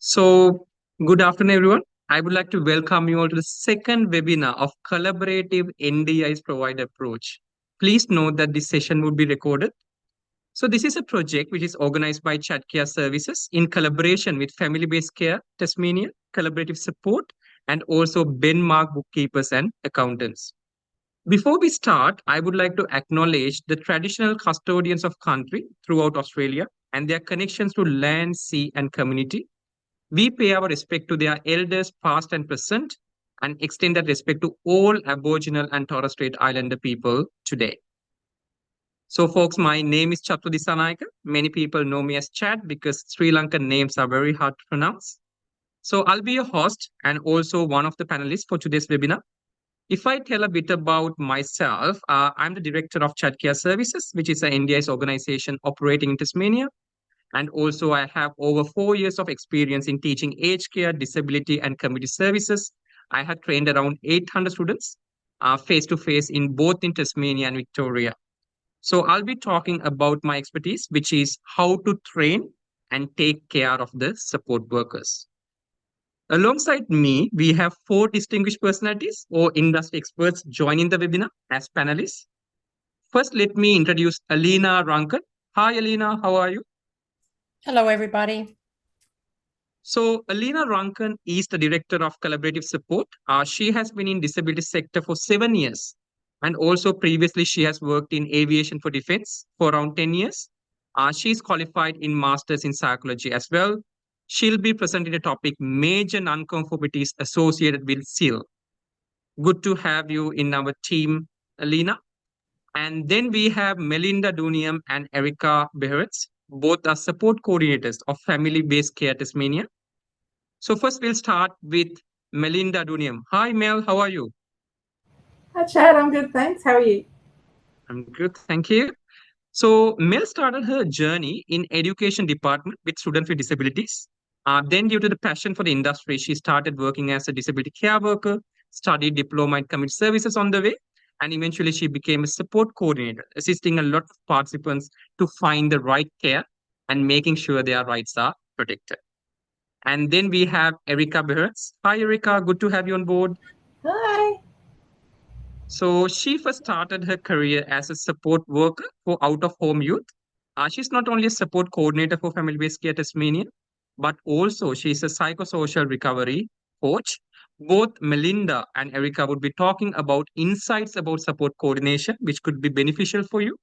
So, good afternoon, everyone. I would like to welcome you all to the second webinar of Collaborative NDIS Provider Approach. Please note that this session would be recorded. So, this is a project which is organized by Chat Care Services in collaboration with Family Based Care, Tasmania, Collaborative Support, and also Benmark Bookkeepers and Accountants. Before we start, I would like to acknowledge the traditional custodians of country throughout Australia and their connections to land, sea, and community. We pay our respect to their elders, past and present, and extend that respect to all Aboriginal and Torres Strait Islander people today. So, folks, my name is Chattu Dissanayake. Many people know me as Chat because Sri Lankan names are very hard to pronounce. So, I'll be your host and also one of the panelists for today's webinar. If I tell a bit about myself, I'm the director of Chat Care Services, which is an NDIS organization operating in Tasmania. And also, I have over 4 years of experience in teaching aged care, disability, and community services. I have trained around 800 students face to face in both in Tasmania and Victoria. So, I'll be talking about my expertise, which is how to train and take care of the support workers. Alongside me, we have four distinguished personalities or industry experts joining the webinar as panelists. First, let me introduce Alina Rankan. Hi, Alina, how are you? Hello, everybody. So Alina Rankan is the director of collaborative support. She has been in disability sector for 7 years. And also previously she has worked in aviation for defense for around 10 years. She is qualified in masters in psychology as well. She'll be presenting a topic major nonconformities associated with SEAL. Good to have you in our team, Alina. And then we have Melinda Duniam and Erica Behrets. Both are support coordinators of family-based care Tasmania. So first we'll start with Melinda Duniam. Hi Mel, how are you? Hi Chad, I'm good, thanks. How are you? I'm good, thank you. So Mel started her journey in education department with students with disabilities. Then due to the passion for the industry, she started working as a disability care worker, studied diploma in community services on the way, and eventually she became a support coordinator, assisting a lot of participants to find the right care and making sure their rights are protected. And then we have Erica Behrets. Hi Erica, good to have you on board. Hi. So she first started her career as a support worker for out-of-home youth. She's not only a support coordinator for family-based care Tasmania, but also she's a psychosocial recovery coach. Both Melinda and Erica would be talking about insights about support coordination, which could be beneficial for you.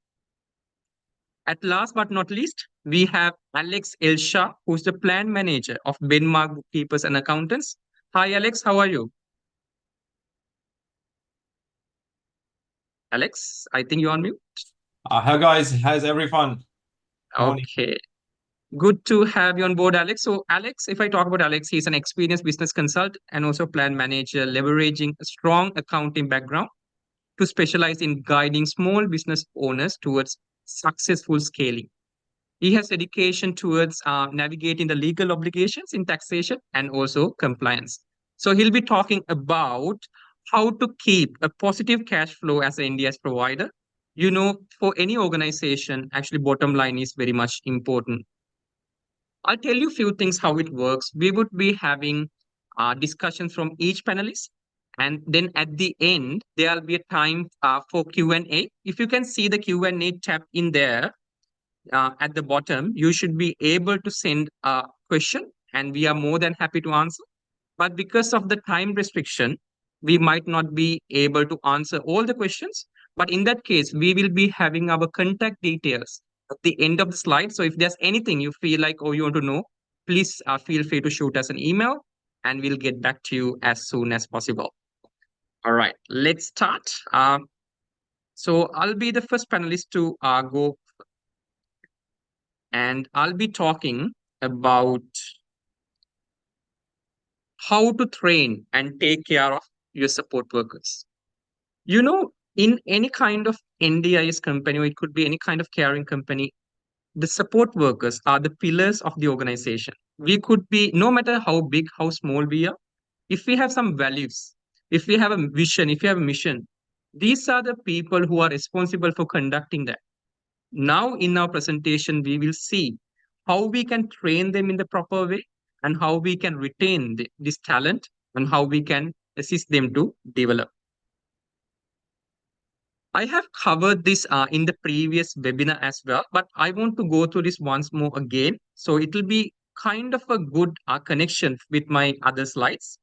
At last but not least, we have Alex Elsha, who's the plan manager of Benmark Bookkeepers and Accountants. Hi, Alex, how are you? Alex, I think you're on mute. Hi guys, how's everyone? Morning. Okay. Good to have you on board, Alex. So, Alex, if I talk about Alex, he's an experienced business consultant and also plan manager, leveraging a strong accounting background to specialize in guiding small business owners towards successful scaling. He has dedication towards navigating the legal obligations in taxation and also compliance. So, he'll be talking about how to keep a positive cash flow as an NDIS provider. You know, for any organization, actually, bottom line is very much important. I'll tell you a few things how it works. We would be having discussions from each panelist. And then at the end, there'll be a time for Q&A. If you can see the Q&A tab in there at the bottom, you should be able to send a question and we are more than happy to answer. But because of the time restriction, we might not be able to answer all the questions. But in that case, we will be having our contact details at the end of the slide. So if there's anything you feel like or you want to know, please feel free to shoot us an email and we'll get back to you as soon as possible. All right, let's start. So I'll be the first panelist to go and I'll be talking about how to train and take care of your support workers. You know, in any kind of NDIS company, or it could be any kind of caring company, the support workers are the pillars of the organization. We could be, no matter how big, how small we are, if we have some values, if we have a vision, if we have a mission, these are the people who are responsible for conducting that. Now, in our presentation, we will see how we can train them in the proper way, and how we can retain this talent and how we can assist them to develop. I have covered this in the previous webinar as well, but I want to go through this once more again. So it will be kind of a good connection with my other slides.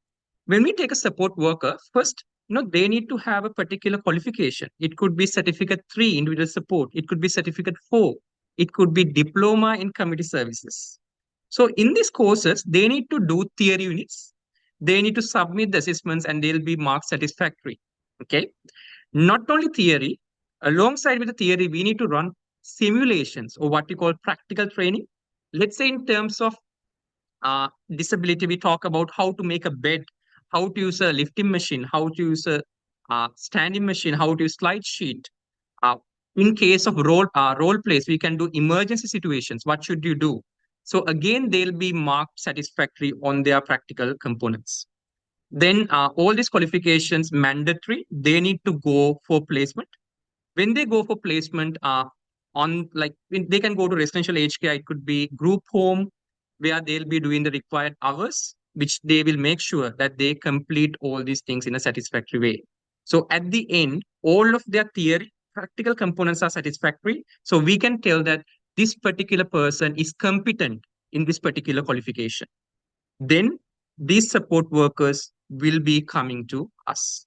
When we take a support worker, first, they need to have a particular qualification. It could be certificate 3 individual support. It could be certificate 4. It could be diploma in community services. So in these courses, they need to do theory units. They need to submit the assessments and they'll be marked satisfactory. Okay. Not only theory, alongside with the theory, we need to run simulations or what we call practical training. Let's say in terms of disability, we talk about how to make a bed, how to use a lifting machine, how to use a standing machine, how to use slide sheet. Uh, in case of role plays, we can do emergency situations. What should you do? So again, they'll be marked satisfactory on their practical components. Then all these qualifications mandatory. They need to go for placement. When they go for placement, they can go to residential aged care. It could be group home where they'll be doing the required hours, which they will make sure that they complete all these things in a satisfactory way. So at the end, all of their theory, practical components are satisfactory. So we can tell that this particular person is competent in this particular qualification. Then these support workers will be coming to us.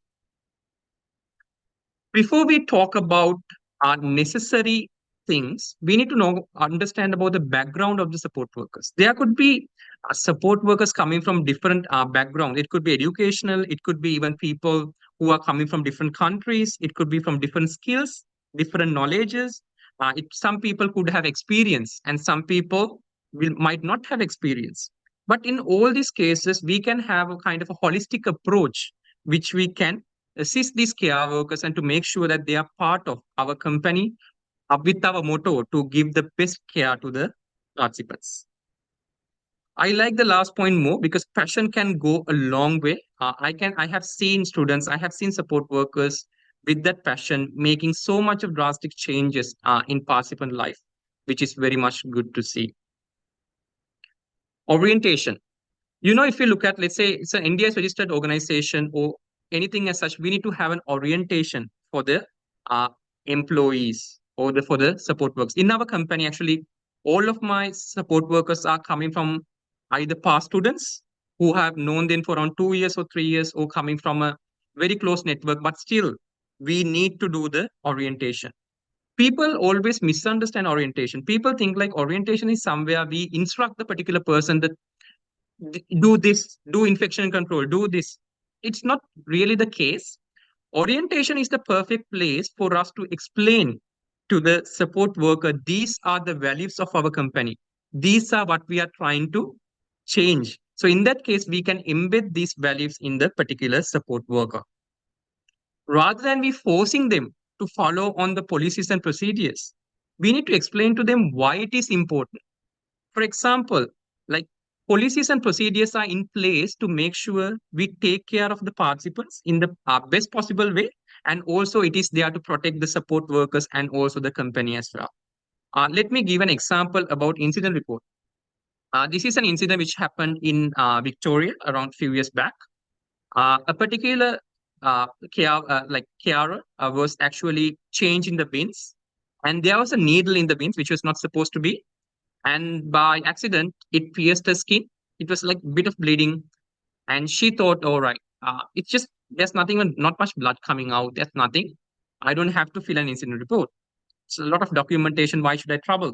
Before we talk about our necessary things, we need to understand about the background of the support workers. There could be support workers coming from different backgrounds. It could be educational. It could be even people who are coming from different countries. It could be from different skills, different knowledges. Some people could have experience and some people might not have experience. But in all these cases, we can have a kind of a holistic approach, which we can assist these care workers and to make sure that they are part of our company with our motto to give the best care to the participants. I like the last point more because passion can go a long way. I have seen students, I have seen support workers with that passion making so much of drastic changes in participant life, which is very much good to see. Orientation. If you look at, let's say, it's an NDIS registered organization or anything as such, we need to have an orientation for the employees or for the support workers. In our company, actually, all of my support workers are coming from either past students who have known them for around 2 years or 3 years or coming from a very close network, but still, we need to do the orientation. People always misunderstand orientation. People think like orientation is somewhere we instruct the particular person that do this, do infection control, do this. It's not really the case. Orientation is the perfect place for us to explain to the support worker, these are the values of our company. These are what we are trying to change. So in that case, we can embed these values in the particular support worker. Rather than we forcing them to follow on the policies and procedures, we need to explain to them why it is important. For example, like policies and procedures are in place to make sure we take care of the participants in the best possible way. And also it is there to protect the support workers and also the company as well. Let me give an example about incident report. This is an incident which happened in Victoria around a few years back. A particular carer was actually changing the bins, and there was a needle in the bins which was not supposed to be, and by accident it pierced her skin. It was like a bit of bleeding, and she thought, all right, it's just there's nothing, not much blood coming out, there's nothing, I don't have to fill an incident report. It's a lot of documentation, why should I trouble?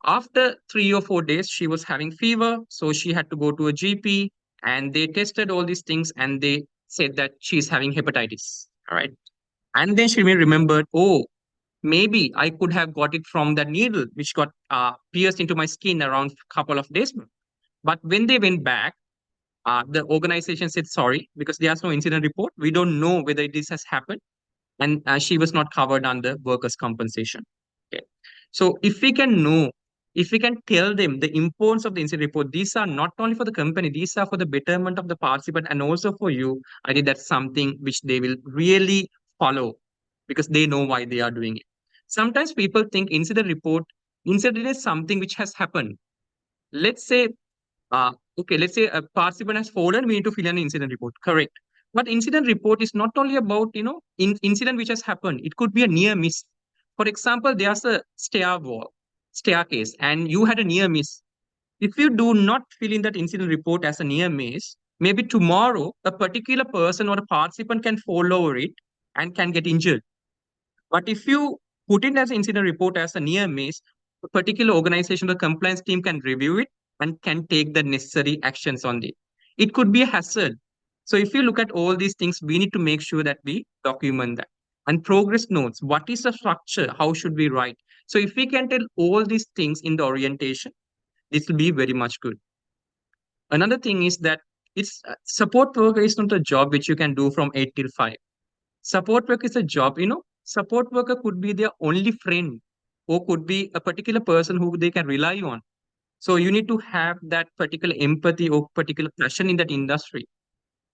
After 3 or 4 days she was having fever, so she had to go to a GP, and they tested all these things and they said that she's having hepatitis. All right. And then she remembered, oh, maybe I could have got it from that needle which got pierced into my skin around a couple of days. But when they went back, the organization said sorry because there's no incident report. We don't know whether this has happened, and she was not covered under workers' compensation. Okay. So if we can know, if we can tell them the importance of the incident report, these are not only for the company, these are for the betterment of the participant and also for you. I think that's something which they will really follow because they know why they are doing it. Sometimes people think incident is something which has happened. Let's say Okay, let's say a participant has fallen, we need to fill an incident report. Correct. But incident report is not only about, incident which has happened. It could be a near miss. For example, there's a staircase, and you had a near miss. If you do not fill in that incident report as a near miss, maybe tomorrow a particular person or a participant can fall over it and can get injured. But if you put it as an incident report as a near miss, a particular organization or compliance team can review it and can take the necessary actions on it. It could be a hazard. So if you look at all these things, we need to make sure that we document that. And progress notes, what is the structure? How should we write? So if we can tell all these things in the orientation, this will be very much good. Another thing is that it's support worker is not a job which you can do from 8 till 5. Support work is a job, support worker could be their only friend or could be a particular person who they can rely on. So you need to have that particular empathy or particular passion in that industry.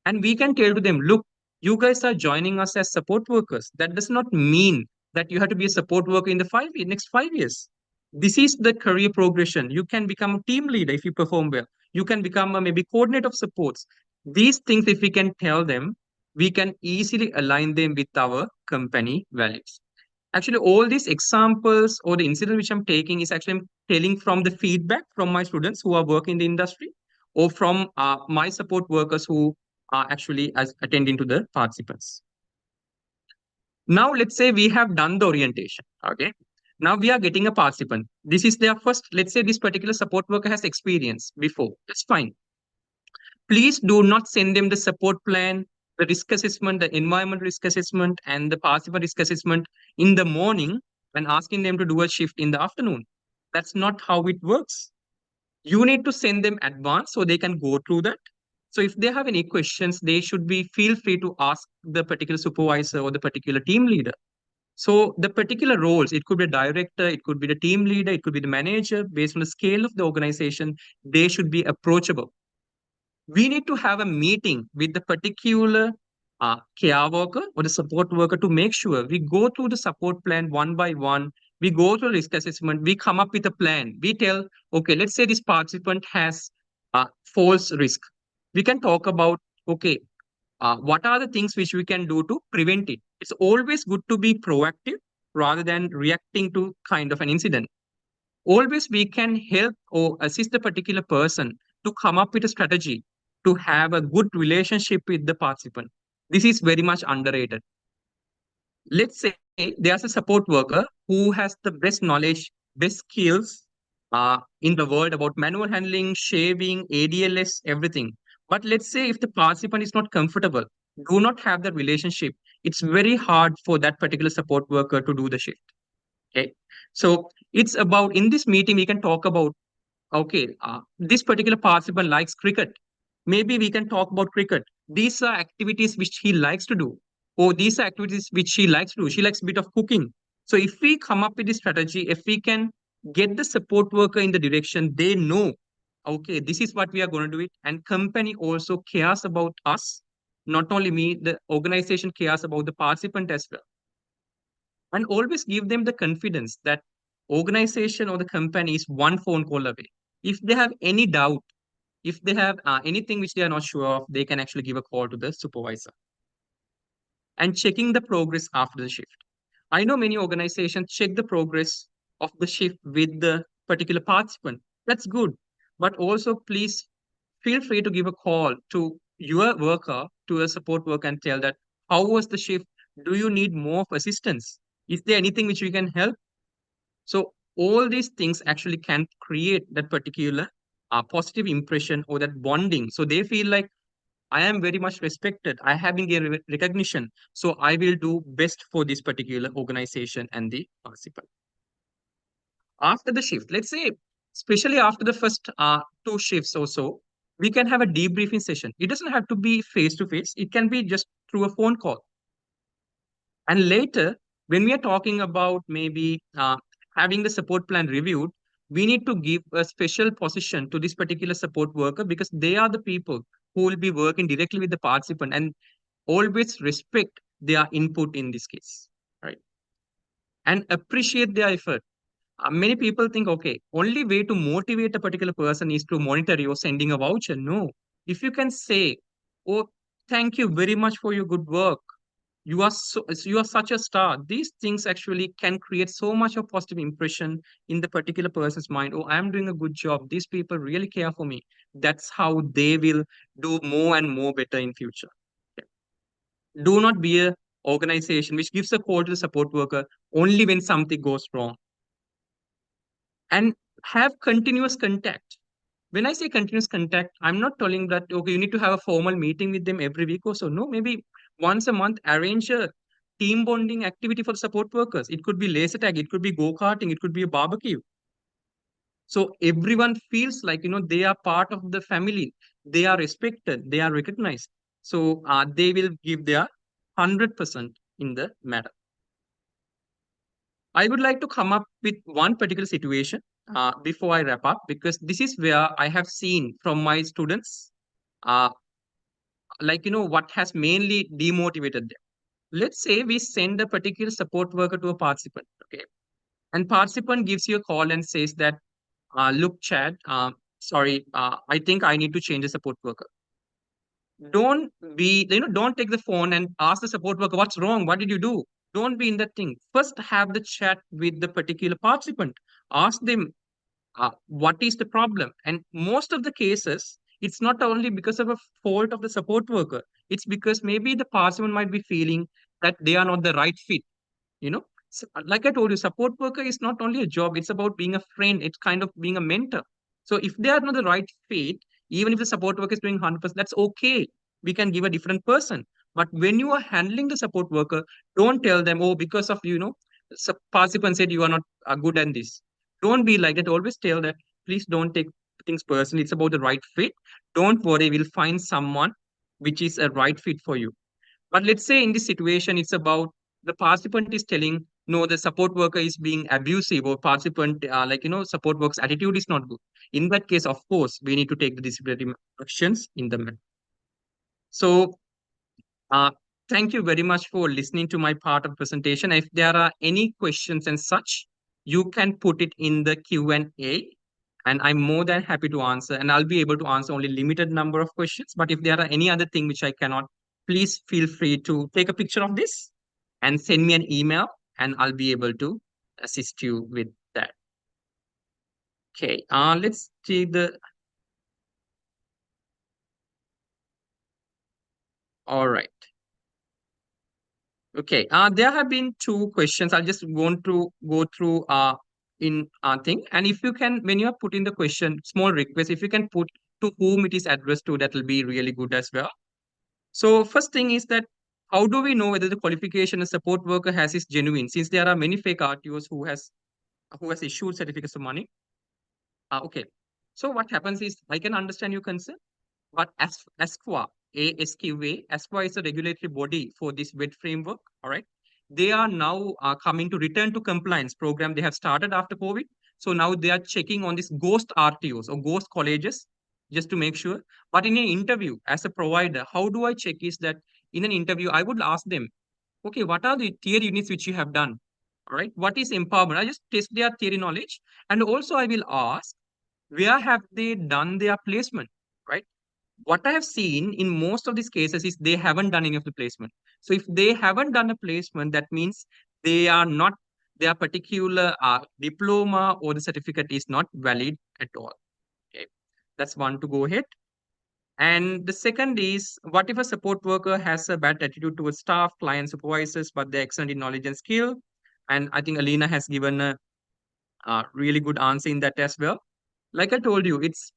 And we can tell to them, look, you guys are joining us as support workers. That does not mean that you have to be a support worker in the next 5 years. This is the career progression. You can become a team leader if you perform well. You can become a maybe coordinator of supports. These things, if we can tell them, we can easily align them with our company values. Actually, all these examples or the incident which I'm taking is actually I'm telling from the feedback from my students who are working in the industry or from my support workers who are actually as attending to the participants. Now, let's say we have done the orientation. Okay. Now we are getting a participant. This is their first, let's say this particular support worker has experience before. That's fine. Please do not send them the support plan, the risk assessment, the environment risk assessment, and the participant risk assessment in the morning and asking them to do a shift in the afternoon. That's not how it works. You need to send them advance so they can go through that. So if they have any questions, they should be feel free to ask the particular supervisor or the particular team leader. So the particular roles, it could be a director, it could be the team leader, it could be the manager, based on the scale of the organization, they should be approachable. We need to have a meeting with the particular care worker or the support worker to make sure we go through the support plan one by one. We go through risk assessment. We come up with a plan. We tell, okay, let's say this participant has false risk. We can talk about, okay, what are the things which we can do to prevent it? It's always good to be proactive rather than reacting to kind of an incident. Always we can help or assist the particular person to come up with a strategy to have a good relationship with the participant. This is very much underrated. Let's say there's a support worker who has the best knowledge, best skills in the world about manual handling, shaving, ADLS, everything. But let's say if the participant is not comfortable, do not have the relationship, it's very hard for that particular support worker to do the shift. Okay. So it's about in this meeting, we can talk about, okay, this particular participant likes cricket. Maybe we can talk about cricket. These are activities which he likes to do, or these are activities which she likes to do. She likes a bit of cooking. So if we come up with this strategy, if we can get the support worker in the direction they know, okay, this is what we are going to do it. And company also cares about us. Not only me, the organization cares about the participant as well. And always give them the confidence that organization or the company is one phone call away. If they have any doubt, if they have anything which they are not sure of, they can actually give a call to the supervisor. And checking the progress after the shift. I know many organizations check the progress of the shift with the particular participant. That's good. But also, please feel free to give a call to your worker, to a support worker, and tell that how was the shift? Do you need more of assistance? Is there anything which we can help? So all these things actually can create that particular positive impression or that bonding. So they feel like I am very much respected. I have been given recognition. So I will do best for this particular organization and the participant. After the shift, let's say, especially after the first two shifts or so, we can have a debriefing session. It doesn't have to be face to face. It can be just through a phone call. And later, when we are talking about maybe having the support plan reviewed, we need to give a special position to this particular support worker because they are the people who will be working directly with the participant and always respect their input in this case, right? And appreciate their effort. Many people think, okay, only way to motivate a particular person is to monitor you sending a voucher. No. If you can say, oh, thank you very much for your good work. You are such a star. These things actually can create so much of positive impression in the particular person's mind. Oh, I'm doing a good job. These people really care for me. That's how they will do more and more better in future. Do not be a organization which gives a call to the support worker only when something goes wrong, and have continuous contact. When I say continuous contact, I'm not telling that, okay, you need to have a formal meeting with them every week or so. No, maybe once a month, arrange a team bonding activity for the support workers. It could be laser tag, it could be go-karting, it could be a barbecue. So everyone feels like, they are part of the family. They are respected, they are recognized. So they will give their 100% in the matter. I would like to come up with one particular situation before I wrap up, because this is where I have seen from my students, uh, what has mainly demotivated them. Let's say we send a particular support worker to a participant, okay, and participant gives you a call and says that, look, Chad, sorry, I think I need to change the support worker. Don't take the phone and ask the support worker, what's wrong? What did you do? Don't be in that thing. First, have the chat with the particular participant. Ask them, what is the problem? And most of the cases, it's not only because of a fault of the support worker. It's because maybe the participant might be feeling that they are not the right fit. Like I told you, support worker is not only a job, it's about being a friend, it's kind of being a mentor. So if they are not the right fit, even if the support worker is doing 100%, that's okay. We can give a different person. But when you are handling the support worker, don't tell them, oh, because of participant said you are not good at this. Don't be like that. Always tell that, please don't take things personally. It's about the right fit. Don't worry, we'll find someone which is a right fit for you. But let's say in this situation, it's about the participant is telling, no, the support worker is being abusive, or participant, support worker's attitude is not good. In that case, of course, we need to take the disciplinary actions in the matter. So, uh, thank you very much for listening to my part of presentation. If there are any questions and such, you can put it in the Q&A, and I'm more than happy to answer. And I'll be able to answer only limited number of questions. But if there are any other thing which I cannot, please feel free to take a picture of this and send me an email, and I'll be able to assist you with that. Okay, let's see the. All right. Okay, there have been two questions. I just want to go through in thing. And if you can, when you are putting the question, small request, if you can put to whom it is addressed to, that will be really good as well. So first thing is that, how do we know whether the qualification a support worker has is genuine? Since there are many fake RTOs who has issued certificates of money. Okay. So what happens is, I can understand your concern, but as ASQA, ASQA is a regulatory body for this WED framework. All right. They are now coming to return to compliance program they have started after COVID. So now they are checking on this ghost RTOs or ghost colleges just to make sure. But in an interview, as a provider, how do I check is that in an interview, I would ask them, okay, what are the tier units which you have done? All right. What is empowerment? I just test their theory knowledge. And also I will ask, where have they done their placement? Right. What I have seen in most of these cases is they haven't done any of the placement. So if they haven't done a placement, that means they are not, their particular diploma or the certificate is not valid at all. Okay, that's one to go ahead. And the second is, what if a support worker has a bad attitude towards staff, client, supervisors, but they're excellent in knowledge and skill? And I think Alina has given a really good answer in that as well. Like I told you, it's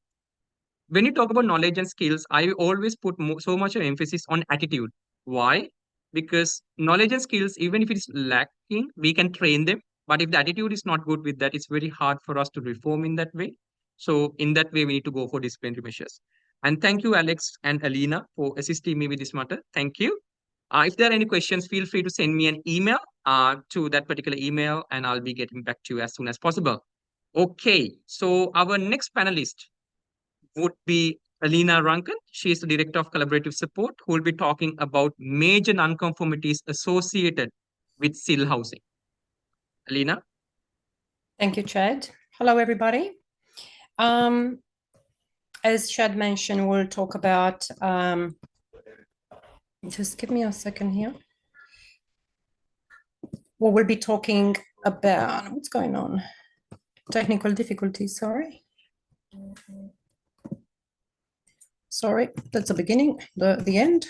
when you talk about knowledge and skills, I always put so much of emphasis on attitude. Why? Because knowledge and skills, even if it is lacking, we can train them. But if the attitude is not good with that, it's very hard for us to reform in that way. So in that way, we need to go for disciplinary measures. And thank you, Alex and Alina, for assisting me with this matter. Thank you. If there are any questions, feel free to send me an email to that particular email, and I'll be getting back to you as soon as possible. Okay, so our next panelist would be Alina Rankan. She is the Director of Collaborative Support, who will be talking about major nonconformities associated with SIL housing. Alina? Thank you, Chad. Hello, everybody. As Chad mentioned, we'll talk about, just give me a second here. Well, we'll be talking about, what's going on? Technical difficulties, sorry. Sorry, that's the beginning, the end.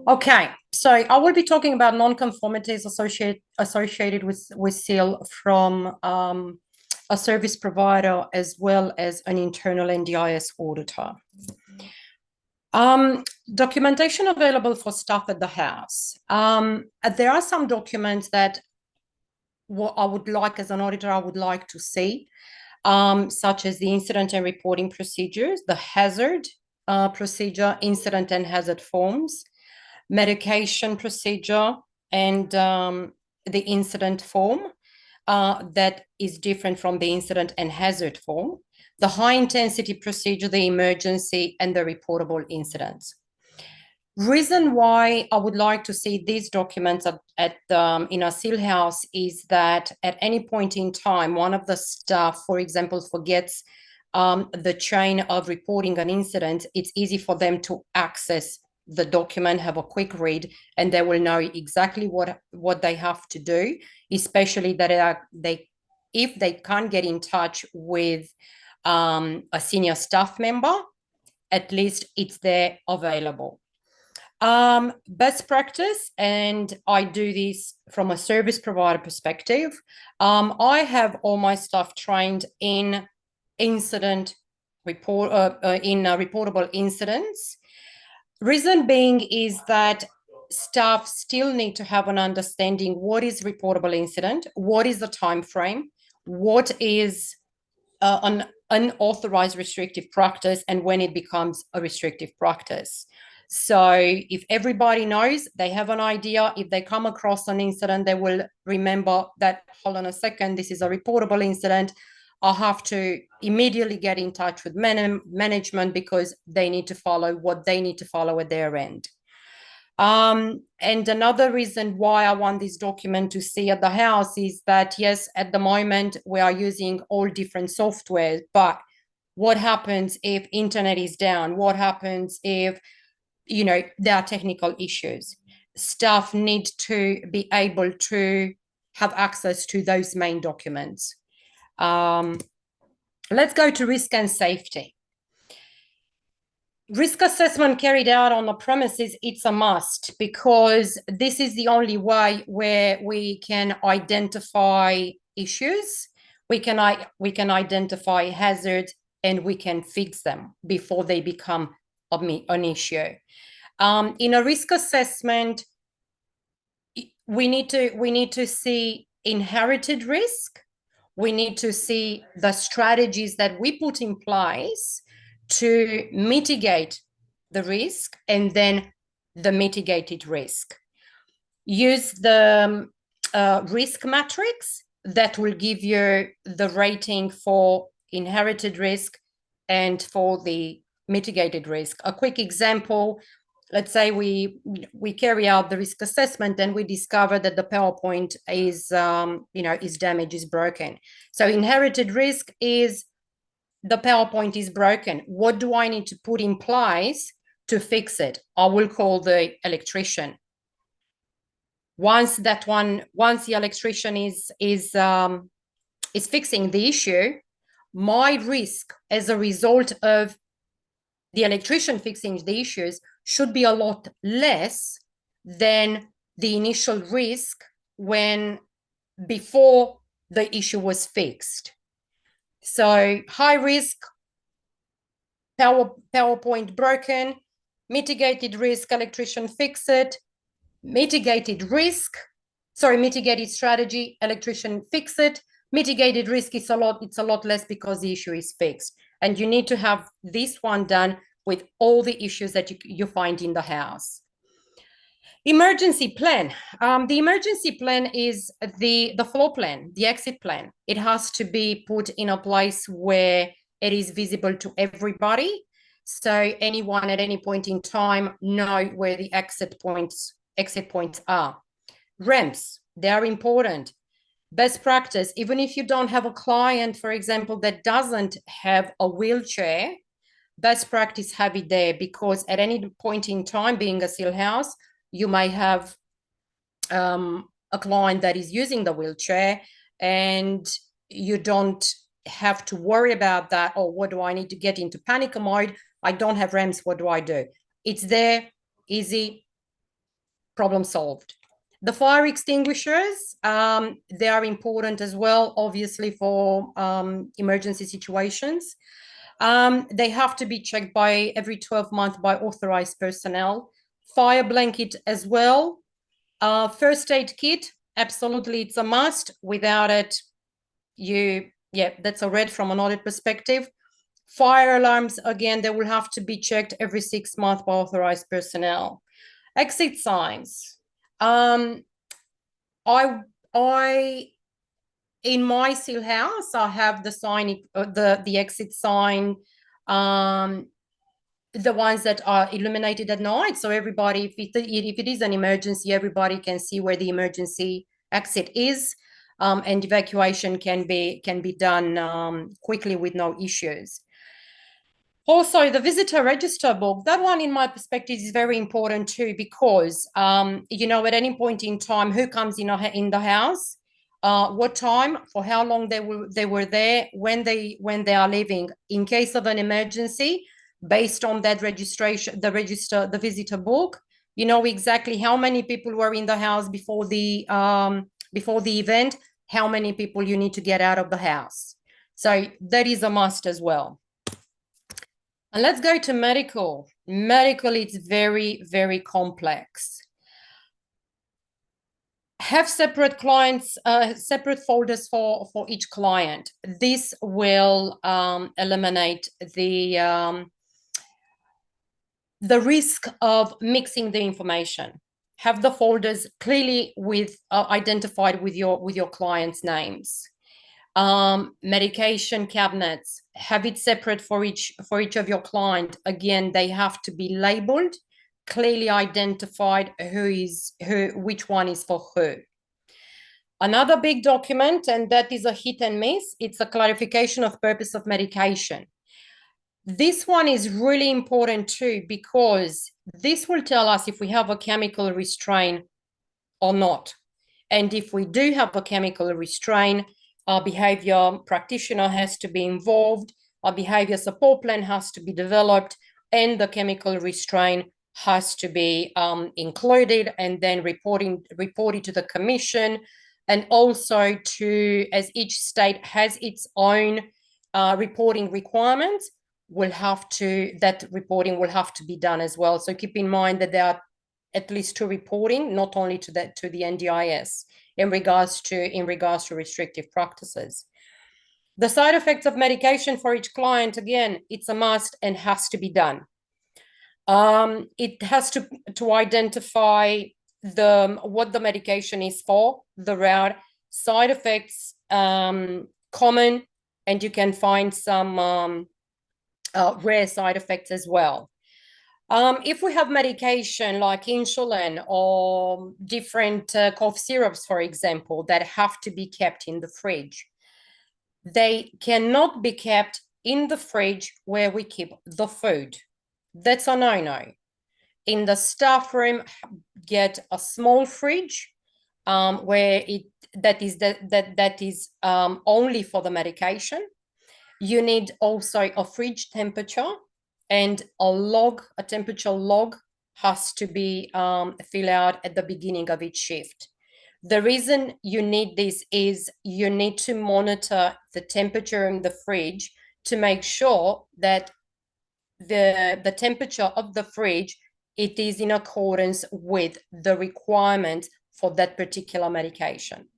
Okay, so I will be talking about non-conformities associated with SEAL from a service provider as well as an internal NDIS auditor. Documentation available for staff at the house. There are some documents that what I would like as an auditor, I would like to see, such as the incident and reporting procedures, the hazard procedure, incident and hazard forms, medication procedure, and the incident form that is different from the incident and hazard form, the high intensity procedure, the emergency, and the reportable incidents. Reason why I would like to see these documents in a SEAL house is that at any point in time, one of the staff, for example, forgets the chain of reporting an incident, it's easy for them to access the document, have a quick read, and they will know exactly what they have to do, especially that if they can't get in touch with a senior staff member, at least it's there available. Best practice, and I do this from a service provider perspective. I have all my staff trained in reportable incidents. Reason being is that staff still need to have an understanding what is reportable incident, what is the time frame, what is an unauthorized restrictive practice, and when it becomes a restrictive practice. So if everybody knows, they have an idea, if they come across an incident, they will remember that, hold on a second, this is a reportable incident. I have to immediately get in touch with management because they need to follow what they need to follow at their end. And another reason why I want this document to see at the house is that, yes, at the moment we are using all different softwares, but what happens if internet is down? What happens if, there are technical issues? Staff need to be able to have access to those main documents. Let's go to risk and safety. Risk assessment carried out on the premises, it's a must because this is the only way where we can identify issues, we can identify hazards, and we can fix them before they become an issue. In a risk assessment, we need to see inherited risk. We need to see the strategies that we put in place to mitigate the risk, and then the mitigated risk. Use the risk matrix that will give you the rating for inherited risk and for the mitigated risk. A quick example, let's say we carry out the risk assessment and we discover that the PowerPoint is damaged, is broken. So inherited risk is the PowerPoint is broken. What do I need to put in place to fix it? I will call the electrician. Once the electrician is fixing the issue, my risk as a result of the electrician fixing the issues should be a lot less than the initial risk before the issue was fixed. So high risk, PowerPoint broken, mitigated risk, electrician fix it, mitigated strategy, electrician fix it, mitigated risk is a lot less because the issue is fixed. And you need to have this one done with all the issues that you find in the house. Emergency plan. The emergency plan is the floor plan, the exit plan. It has to be put in a place where it is visible to everybody, so anyone at any point in time know where the exit points are. Ramps, they are important. Best practice, even if you don't have a client, for example, that doesn't have a wheelchair, best practice have it there, because at any point in time, being a seal house, you may have a client that is using the wheelchair, and you don't have to worry about that. Oh, what do I need to get into panic mode? I don't have ramps. What do I do? It's there, easy, problem solved. The fire extinguishers, they are important as well, obviously, for emergency situations. They have to be checked by every 12 months by authorized personnel. Fire blanket as well. First aid kit, absolutely, it's a must. Without it, that's a red from an audit perspective. Fire alarms, again, they will have to be checked every 6 months by authorized personnel. Exit signs. I in my seal house, I have the sign, the exit sign, the ones that are illuminated at night, so everybody, if it is an emergency, everybody can see where the emergency exit is, and evacuation can be done quickly with no issues. Also, the visitor register book, that one in my perspective is very important too, because at any point in time, who comes in the house, what time, for how long they were there, when they are leaving. In case of an emergency, based on that registration, the visitor book, you know exactly how many people were in the house before the event, how many people you need to get out of the house. So that is a must as well. And let's go to medical. Medical, it's very, very complex. Have separate clients, separate folders for each client. This will eliminate the risk of mixing the information. Have the folders clearly identified with your clients' names. Medication cabinets, have it separate for each of your client. Again, they have to be labeled, clearly identified which one is for who. Another big document, and that is a hit and miss, it's a clarification of purpose of medication. This one is really important too, because this will tell us if we have a chemical restraint or not. And if we do have a chemical restraint, our behavior practitioner has to be involved, our behavior support plan has to be developed, and the chemical restraint has to be included, and then reported to the commission, and also as each state has its own reporting requirements, that reporting will have to be done as well. So keep in mind that there are at least 2 reporting, not only to the NDIS, in regards to restrictive practices. The side effects of medication for each client, again, it's a must and has to be done. It has to identify what the medication is for, the route, side effects, common, and you can find some rare side effects as well. If we have medication like insulin or different cough syrups, for example, that have to be kept in the fridge, they cannot be kept in the fridge where we keep the food. That's a no-no. In the staff room, get a small fridge where that is only for the medication. You need also a fridge temperature, and a temperature log has to be filled out at the beginning of each shift. The reason you need this is you need to monitor the temperature in the fridge to make sure that the temperature of the fridge, it is in accordance with the requirement for that particular medication.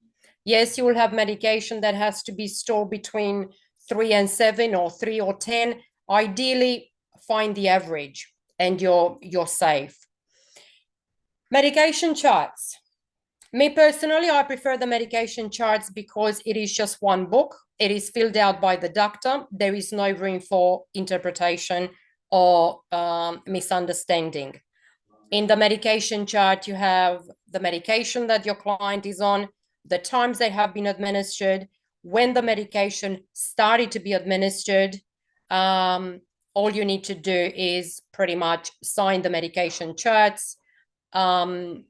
Yes, you will have medication that has to be stored between 3 and 7 or 3 or 10. Ideally, find the average and you're safe. Medication charts. Me personally, I prefer the medication charts because it is just one book. It is filled out by the doctor. There is no room for interpretation or misunderstanding. In the medication chart, you have the medication that your client is on, the times they have been administered, when the medication started to be administered. All you need to do is pretty much sign the medication charts when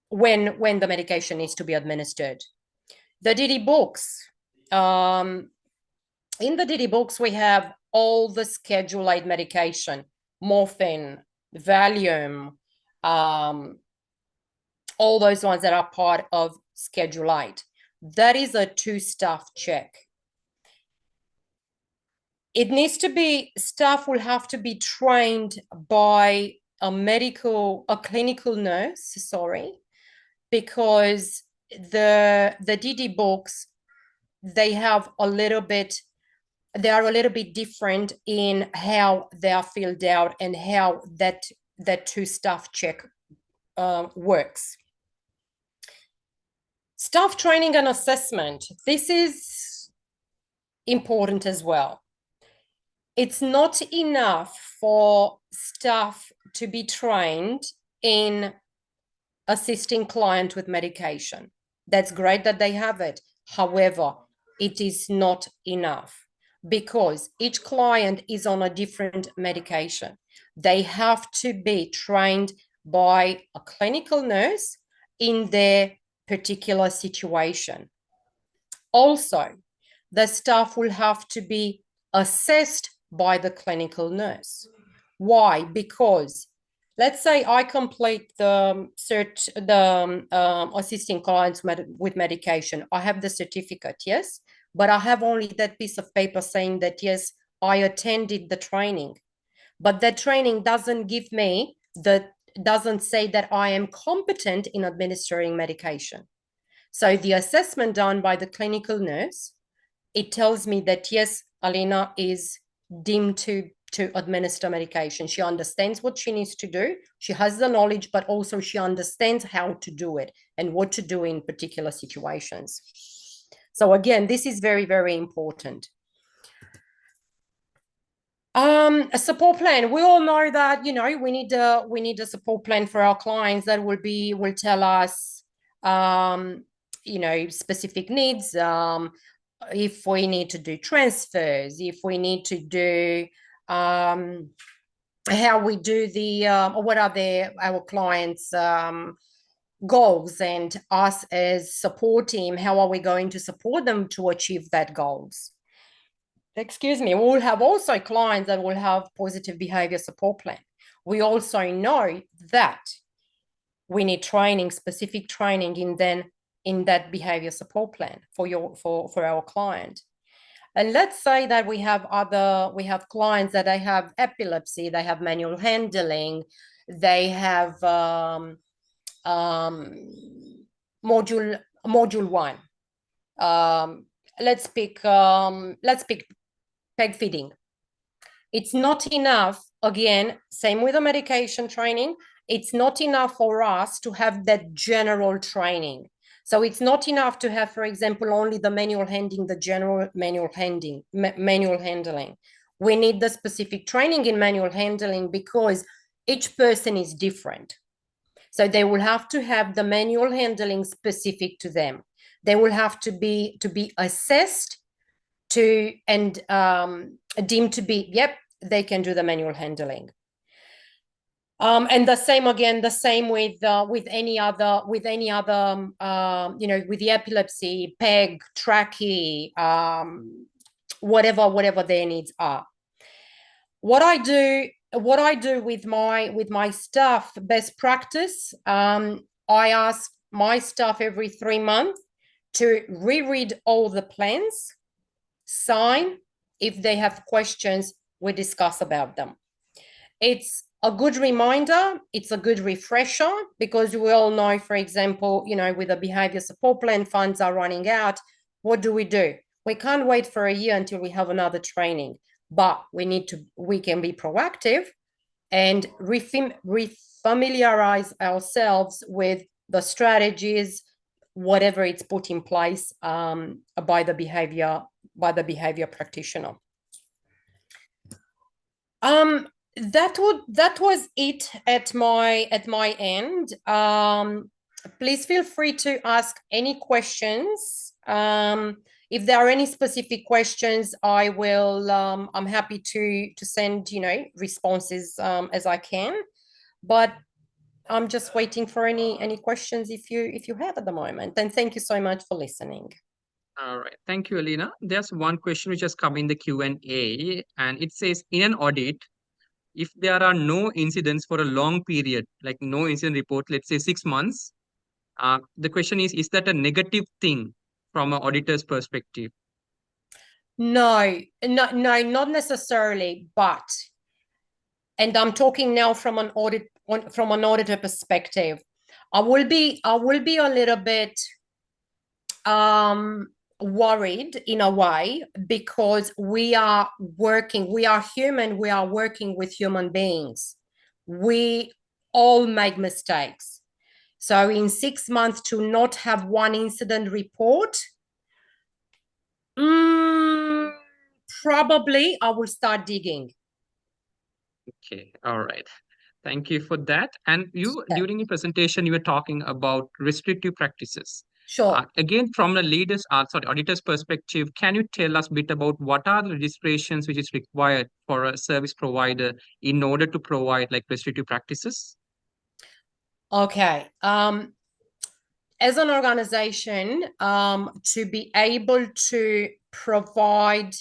the medication needs to be administered. The DD books. In the DD books, we have all the Schedule 8 medication, morphine, Valium, all those ones that are part of Schedule 8. That is a 2-staff check. It needs to be, staff will have to be trained by a clinical nurse, because the DD books, they are a little bit different in how they are filled out and how that 2-staff check works. Staff training and assessment. This is important as well. It's not enough for staff to be trained in assisting client with medication. That's great that they have it. However, it is not enough because each client is on a different medication. They have to be trained by a clinical nurse in their particular situation. Also, the staff will have to be assessed by the clinical nurse. Why? Because let's say I complete the assisting clients with medication. I have the certificate, yes, but I have only that piece of paper saying that, yes, I attended the training. But that training doesn't say that I am competent in administering medication. So the assessment done by the clinical nurse, it tells me that, yes, Alina is deemed to administer medication. She understands what she needs to do. She has the knowledge, but also she understands how to do it and what to do in particular situations. So again, this is very, very important. A support plan. We all know that, you know, we need a support plan for our clients that will tell us, you know, specific needs, if we need to do transfers, if we need to do how we do what are our clients' goals, and us as support team, how are we going to support them to achieve that goals? Excuse me. We'll have also clients that will have positive behavior support plan. We also know that we need training, specific training in that behavior support plan for our client. And let's say that we have clients that they have epilepsy, they have manual handling, they have module 1. Let's pick peg feeding. It's not enough, again, same with the medication training, it's not enough for us to have that general training. So it's not enough to have, for example, only the manual handling, the general manual handling. We need the specific training in manual handling because each person is different. So they will have to have the manual handling specific to them. They will have to be assessed and deemed to be, yep, they can do the manual handling. And the same with any other, you know, with the epilepsy, PEG, trachea, whatever their needs are. What I do with my staff, best practice, I ask my staff every 3 months to reread all the plans, sign. If they have questions, we discuss about them. It's a good reminder, it's a good refresher, because we all know, for example, you know, with the behavior support plan, funds are running out. What do? We can't wait for a year until we have another training, but we can be proactive and refamiliarize ourselves with the strategies, whatever it's put in place by the behavior practitioner. That was it at my end. please feel free to ask any questions. If there are any specific questions, I will. I'm happy to send responses as I can. But I'm just waiting for any questions if you have at the moment. And thank you so much for listening. All right. Thank you, Alina. There's one question which has come in the Q&A, and it says, in an audit, if there are no incidents for a long period, like no incident report, let's say 6 months, the question is that a negative thing from an auditor's perspective? No, not necessarily, but, and I'm talking now from an auditor perspective, I will be a little bit worried in a way, because we are human, we are working with human beings. We all make mistakes. So in 6 months to not have one incident report, probably I will start digging. Okay, all right. Thank you for that. And during the presentation, you were talking about restrictive practices. Sure. Again, from the auditor's perspective, can you tell us a bit about what are the registrations which is required for a service provider in order to provide like restrictive practices? Okay. As an organization, to be able to provide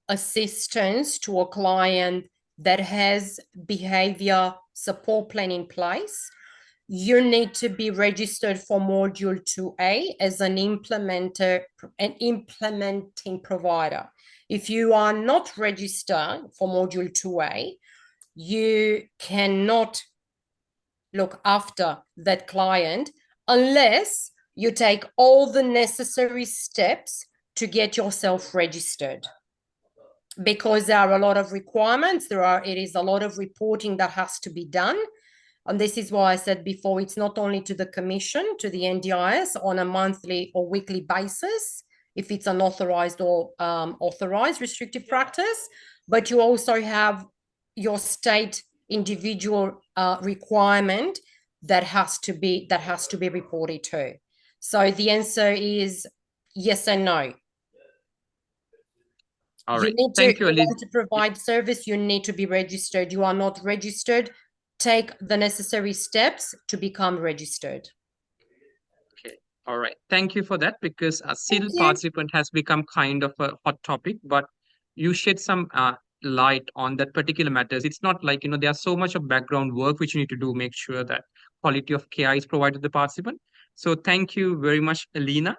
assistance to a client that has behavior support plan in place, you need to be registered for Module 2A as an implementing provider. If you are not registered for Module 2A, you cannot look after that client unless you take all the necessary steps to get yourself registered. Because there are a lot of requirements, it is a lot of reporting that has to be done. And this is why I said before, it's not only to the commission, to the NDIS on a monthly or weekly basis, if it's an authorized or authorized restrictive practice, but you also have your state individual requirement that has to be reported to. So the answer is yes and no. All right. Thank you, want to provide service, you need to be registered. You are not registered, take the necessary steps to become registered. Okay. All right. Thank you for that, because a civil participant has become kind of a hot topic, but you shed some light on that particular matters. It's not like, there's so much of background work which you need to do, make sure that quality of care is provided to the participant. So thank you very much, Alina,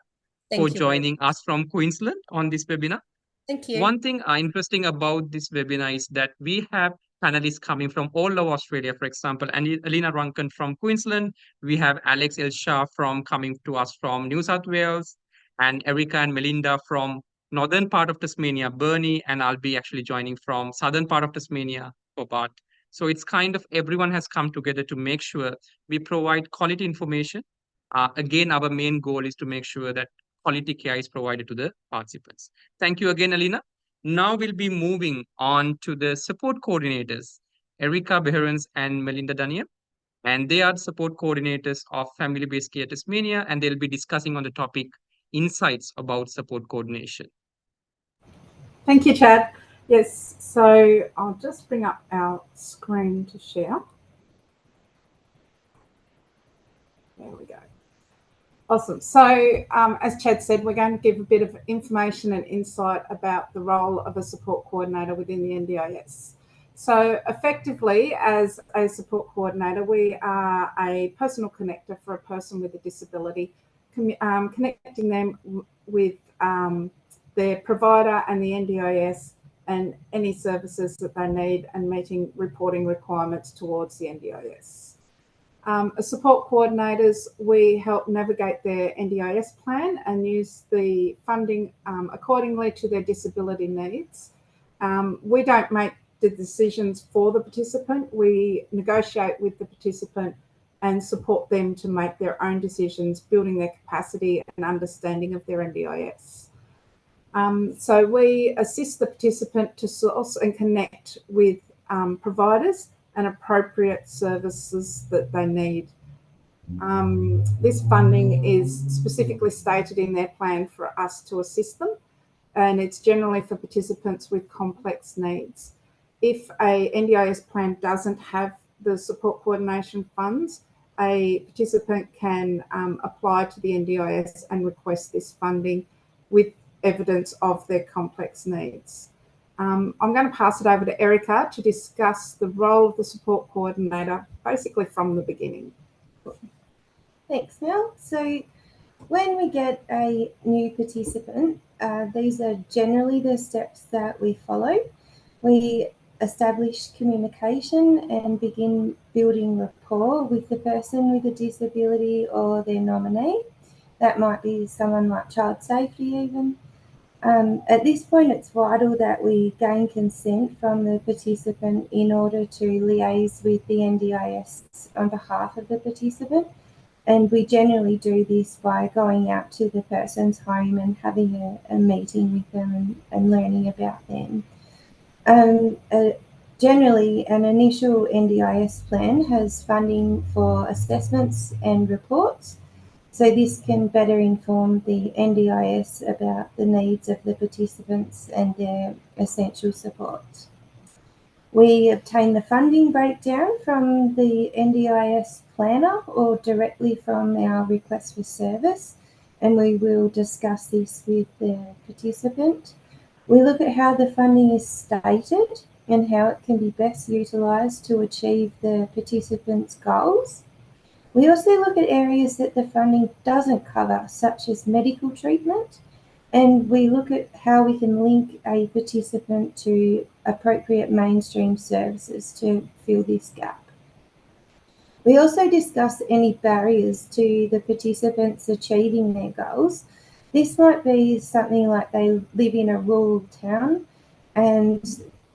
for joining us from Queensland on this webinar. Thank you. One thing interesting about this webinar is that we have panelists coming from all over Australia, for example, and Alina Runcan from Queensland. We have Alex Elsha coming to us from New South Wales, and Erica and Melinda from northern part of Tasmania, Burnie, and I'll be actually joining from southern part of Tasmania, Hobart. So it's kind of everyone has come together to make sure we provide quality information. Again, our main goal is to make sure that quality care is provided to the participants. Thank you again, Alina. Now we'll be moving on to the support coordinators, Erica Behrens and Melinda Daniel. And they are the support coordinators of Family-Based Care Tasmania, and they'll be discussing on the topic insights about support coordination. Thank you, Chad. Yes, so I'll just bring up our screen to share. There we go. Awesome. So as Chad said, we're going to give a bit of information and insight about the role of a support coordinator within the NDIS. So effectively, as a support coordinator, we are a personal connector for a person with a disability, connecting them with their provider and the NDIS and any services that they need, and meeting reporting requirements towards the NDIS. As support coordinators, we help navigate their NDIS plan and use the funding accordingly to their disability needs. We don't make the decisions for the participant. We negotiate with the participant and support them to make their own decisions, building their capacity and understanding of their NDIS. So we assist the participant to source and connect with providers and appropriate services that they need. This funding is specifically stated in their plan for us to assist them, and it's generally for participants with complex needs. If a NDIS plan doesn't have the support coordination funds, a participant can apply to the NDIS and request this funding with evidence of their complex needs. I'm going to pass it over to Erica to discuss the role of the support coordinator, basically from the beginning. Thanks, Mel. So when we get a new participant, these are generally the steps that we follow. We establish communication and begin building rapport with the person with a disability or their nominee. That might be someone like child safety even. At this point, it's vital that we gain consent from the participant in order to liaise with the NDIS on behalf of the participant. And we generally do this by going out to the person's home and having a meeting with them and learning about them. Generally, an initial NDIS plan has funding for assessments and reports. So this can better inform the NDIS about the needs of the participants and their essential support. We obtain the funding breakdown from the NDIS planner or directly from our request for service, and we will discuss this with the participant. We look at how the funding is stated and how it can be best utilised to achieve the participant's goals. We also look at areas that the funding doesn't cover, such as medical treatment, and we look at how we can link a participant to appropriate mainstream services to fill this gap. We also discuss any barriers to the participants achieving their goals. This might be something like they live in a rural town and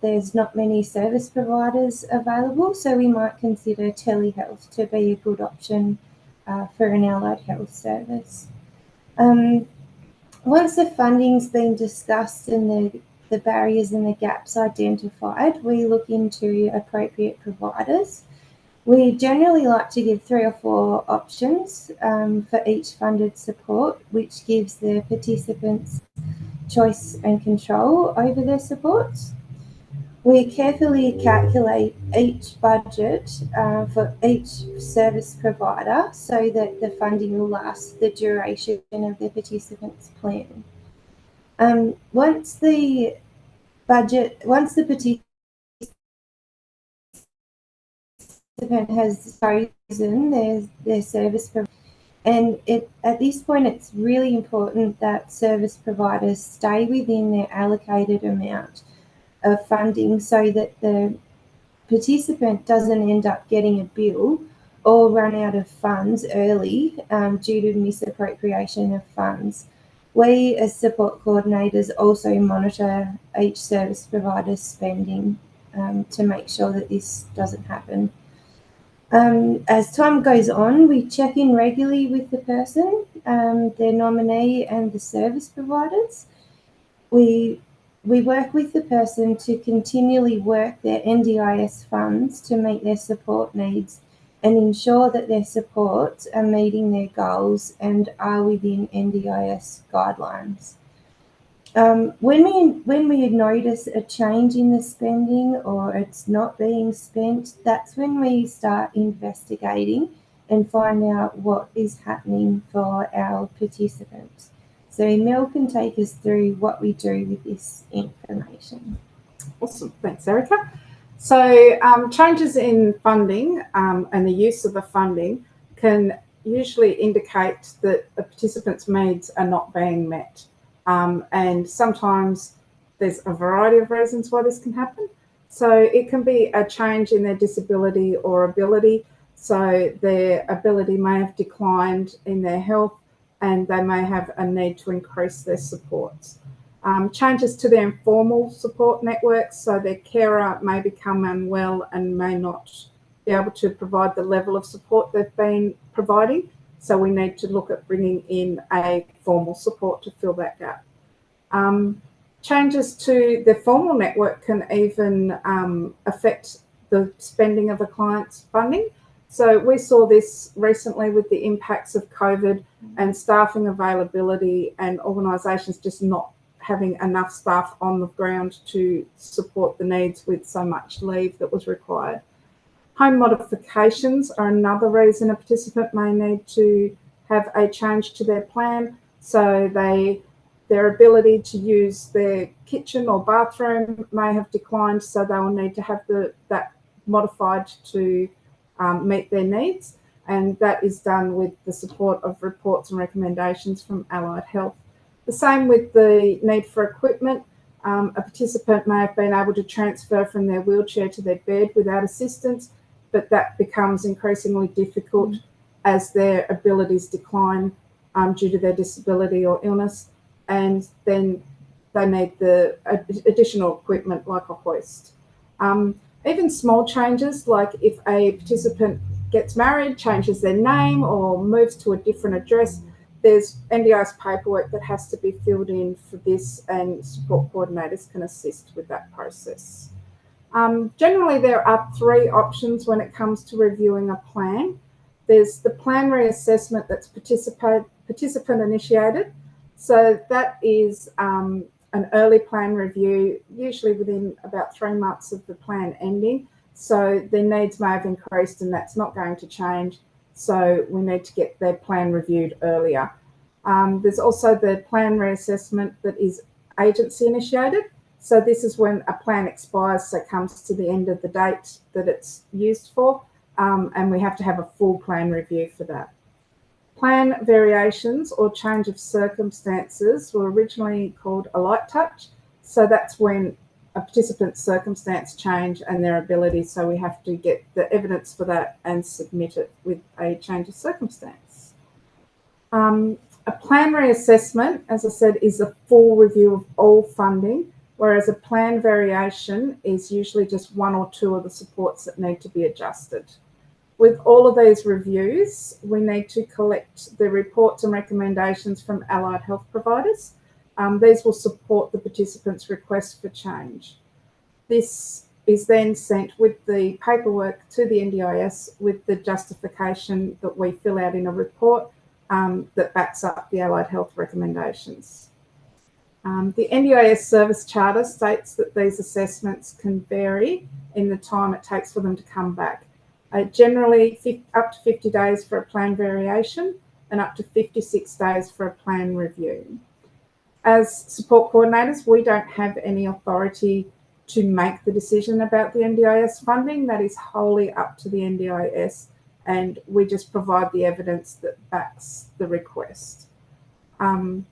there's not many service providers available, so we might consider telehealth to be a good option for an allied health service. Once the funding's been discussed and the barriers and the gaps identified, we look into appropriate providers. We generally like to give 3 or 4 options for each funded support, which gives the participants choice and control over their supports. We carefully calculate each budget for each service provider so that the funding will last the duration of the participant's plan. Once the participant has chosen their service provider, and at this point it's really important that service providers stay within their allocated amount of funding so that the participant doesn't end up getting a bill or run out of funds early due to misappropriation of funds. We as support coordinators also monitor each service provider's spending to make sure that this doesn't happen. As time goes on, we check in regularly with the person, their nominee and the service providers. We work with the person to continually work their NDIS funds to meet their support needs and ensure that their supports are meeting their goals and are within NDIS guidelines. When we notice a change in the spending or it's not being spent, that's when we start investigating and find out what is happening for our participants. So Mel can take us through what we do with this information. Awesome, thanks Erica. So changes in funding and the use of the funding can usually indicate that the participants' needs are not being met. And sometimes there's a variety of reasons why this can happen. So it can be a change in their disability or ability. So their ability may have declined in their health and they may have a need to increase their supports. Changes to their informal support networks, so their carer may become unwell and may not be able to provide the level of support they've been providing. So we need to look at bringing in a formal support to fill that gap. Changes to the formal network can even affect the spending of a client's funding. So we saw this recently with the impacts of COVID and staffing availability and organisations just not having enough staff on the ground to support the needs with so much leave that was required. Home modifications are another reason a participant may need to have a change to their plan. So their ability to use their kitchen or bathroom may have declined, so they will need to have that modified to meet their needs, and that is done with the support of reports and recommendations from Allied Health. The same with the need for equipment. A participant may have been able to transfer from their wheelchair to their bed without assistance, but that becomes increasingly difficult as their abilities decline due to their disability or illness, and then they need the additional equipment like a hoist. Even small changes, like if a participant gets married, changes their name, or moves to a different address, there's NDIS paperwork that has to be filled in for this, and support coordinators can assist with that process. Generally, there are 3 options when it comes to reviewing a plan. There's the plan reassessment that's participant initiated. So that is an early plan review, usually within about 3 months of the plan ending. So their needs may have increased and that's not going to change. So we need to get their plan reviewed earlier. There's also the plan reassessment that is agency initiated. So this is when a plan expires, so it comes to the end of the date that it's used for, and we have to have a full plan review for that. Plan variations or change of circumstances were originally called a light touch. So that's when a participant's circumstance change and their ability. So we have to get the evidence for that and submit it with a change of circumstance. A plan reassessment, as I said, is a full review of all funding, whereas a plan variation is usually just 1 or 2 of the supports that need to be adjusted. With all of these reviews, we need to collect the reports and recommendations from allied health providers. These will support the participant's request for change. This is then sent with the paperwork to the NDIS with the justification that we fill out in a report that backs up the allied health recommendations. The NDIS service charter states that these assessments can vary in the time it takes for them to come back. Generally up to 50 days for a plan variation and up to 56 days for a plan review. As support coordinators, we don't have any authority to make the decision about the NDIS funding. That is wholly up to the NDIS, and we just provide the evidence that backs the request. When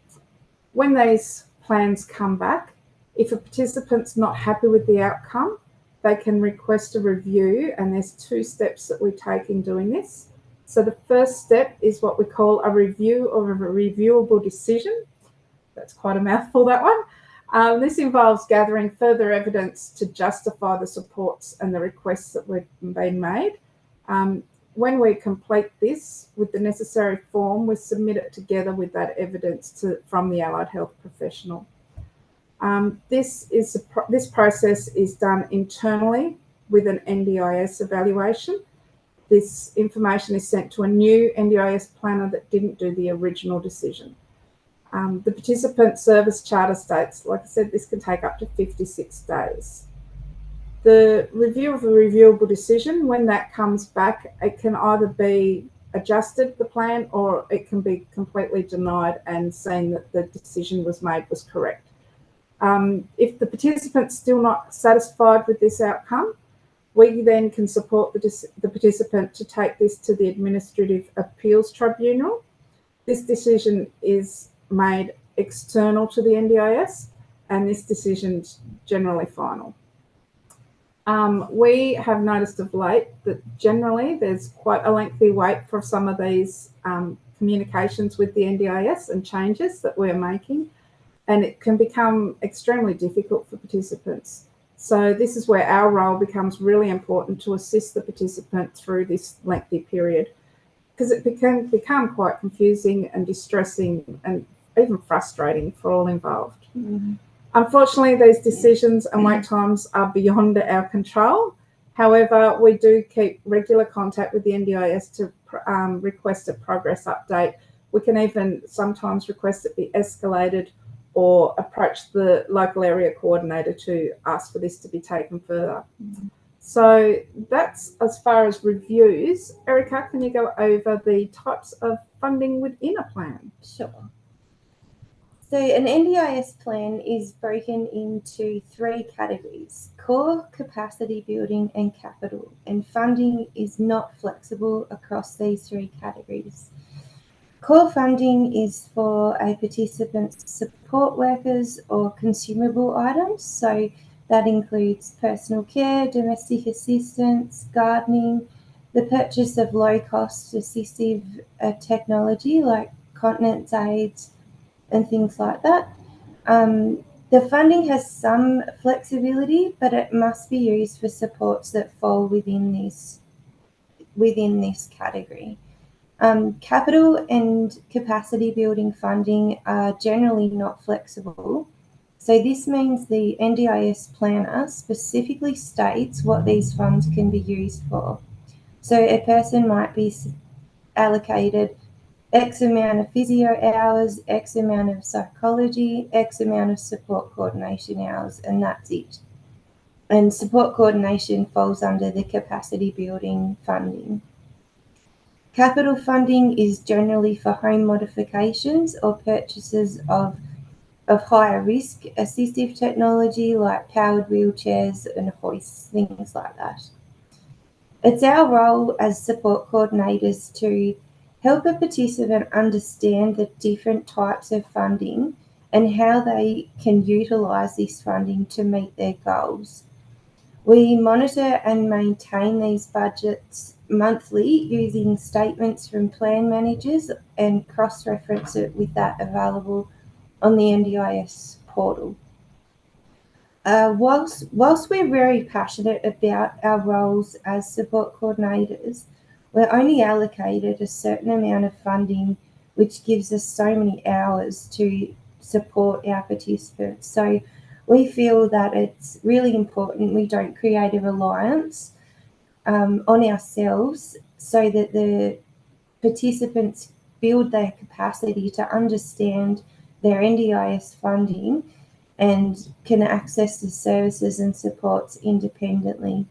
these plans come back, if a participant's not happy with the outcome, they can request a review, and there's 2 steps that we take in doing this. So the first step is what we call a review of a reviewable decision. That's quite a mouthful, that one. This involves gathering further evidence to justify the supports and the requests that were being made. When we complete this with the necessary form, we submit it together with that evidence from the allied health professional. This process is done internally with an NDIS evaluation. This information is sent to a new NDIS planner that didn't do the original decision. The participant service charter states, like I said, this can take up to 56 days. The review of a reviewable decision, when that comes back, it can either be adjusted, the plan, or it can be completely denied and saying that the decision was made was correct. If the participant's still not satisfied with this outcome, we then can support the participant to take this to the Administrative Appeals Tribunal. This decision is made external to the NDIS, and this decision's generally final. We have noticed of late that generally there's quite a lengthy wait for some of these communications with the NDIS and changes that we're making, and it can become extremely difficult for participants. So this is where our role becomes really important to assist the participant through this lengthy period, because it can become quite confusing and distressing and even frustrating for all involved. Mm-hmm. Unfortunately, these decisions and wait times are beyond our control, However, we do keep regular contact with the NDIS to request a progress update. We can even sometimes request it be escalated or approach the local area coordinator to ask for this to be taken further. So that's as far as reviews. Erica, can you go over the types of funding within a plan? Sure. So an NDIS plan is broken into 3 categories: core, capacity building, and capital. And funding is not flexible across these 3 categories. Core funding is for a participant's support workers or consumable items. So that includes personal care, domestic assistance, gardening, the purchase of low-cost assistive technology like continence aids, and things like that. The funding has some flexibility, but it must be used for supports that fall within this category. Capital and capacity building funding are generally not flexible. So this means the NDIS planner specifically states what these funds can be used for. So a person might be allocated X amount of physio hours, X amount of psychology, X amount of support coordination hours, and that's it. And support coordination falls under the capacity building funding. Capital funding is generally for home modifications or purchases of higher risk assistive technology like powered wheelchairs and hoists, things like that. It's our role as support coordinators to help a participant understand the different types of funding and how they can utilise this funding to meet their goals. We monitor and maintain these budgets monthly using statements from plan managers and cross-reference it with that available on the NDIS portal. Whilst we're very passionate about our roles as support coordinators, we're only allocated a certain amount of funding, which gives us so many hours to support our participants. So we feel that it's really important we don't create a reliance on ourselves so that the participants build their capacity to understand their NDIS funding and can access the services and supports independently.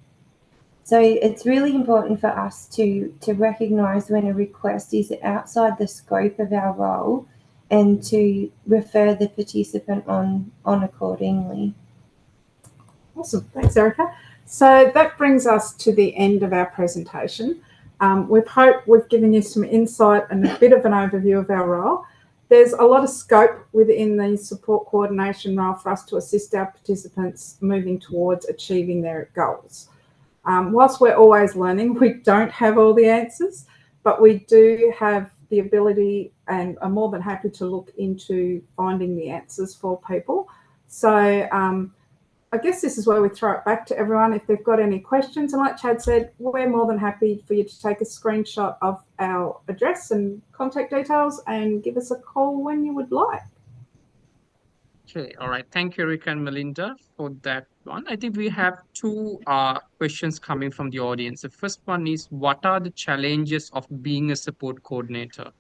So it's really important for us to recognise when a request is outside the scope of our role and to refer the participant on accordingly. Awesome, thanks Erica. So that brings us to the end of our presentation. We hope we've given you some insight and a bit of an overview of our role. There's a lot of scope within the support coordination role for us to assist our participants moving towards achieving their goals. Whilst we're always learning, we don't have all the answers, but we do have the ability and are more than happy to look into finding the answers for people. So I guess this is where we throw it back to everyone if they've got any questions. And like Chad said, we're more than happy for you to take a screenshot of our address and contact details and give us a call when you would like. Okay, all right. Thank you, Erica and Melinda, for that one. I think we have 2 questions coming from the audience. The first one is, what are the challenges of being a support coordinator?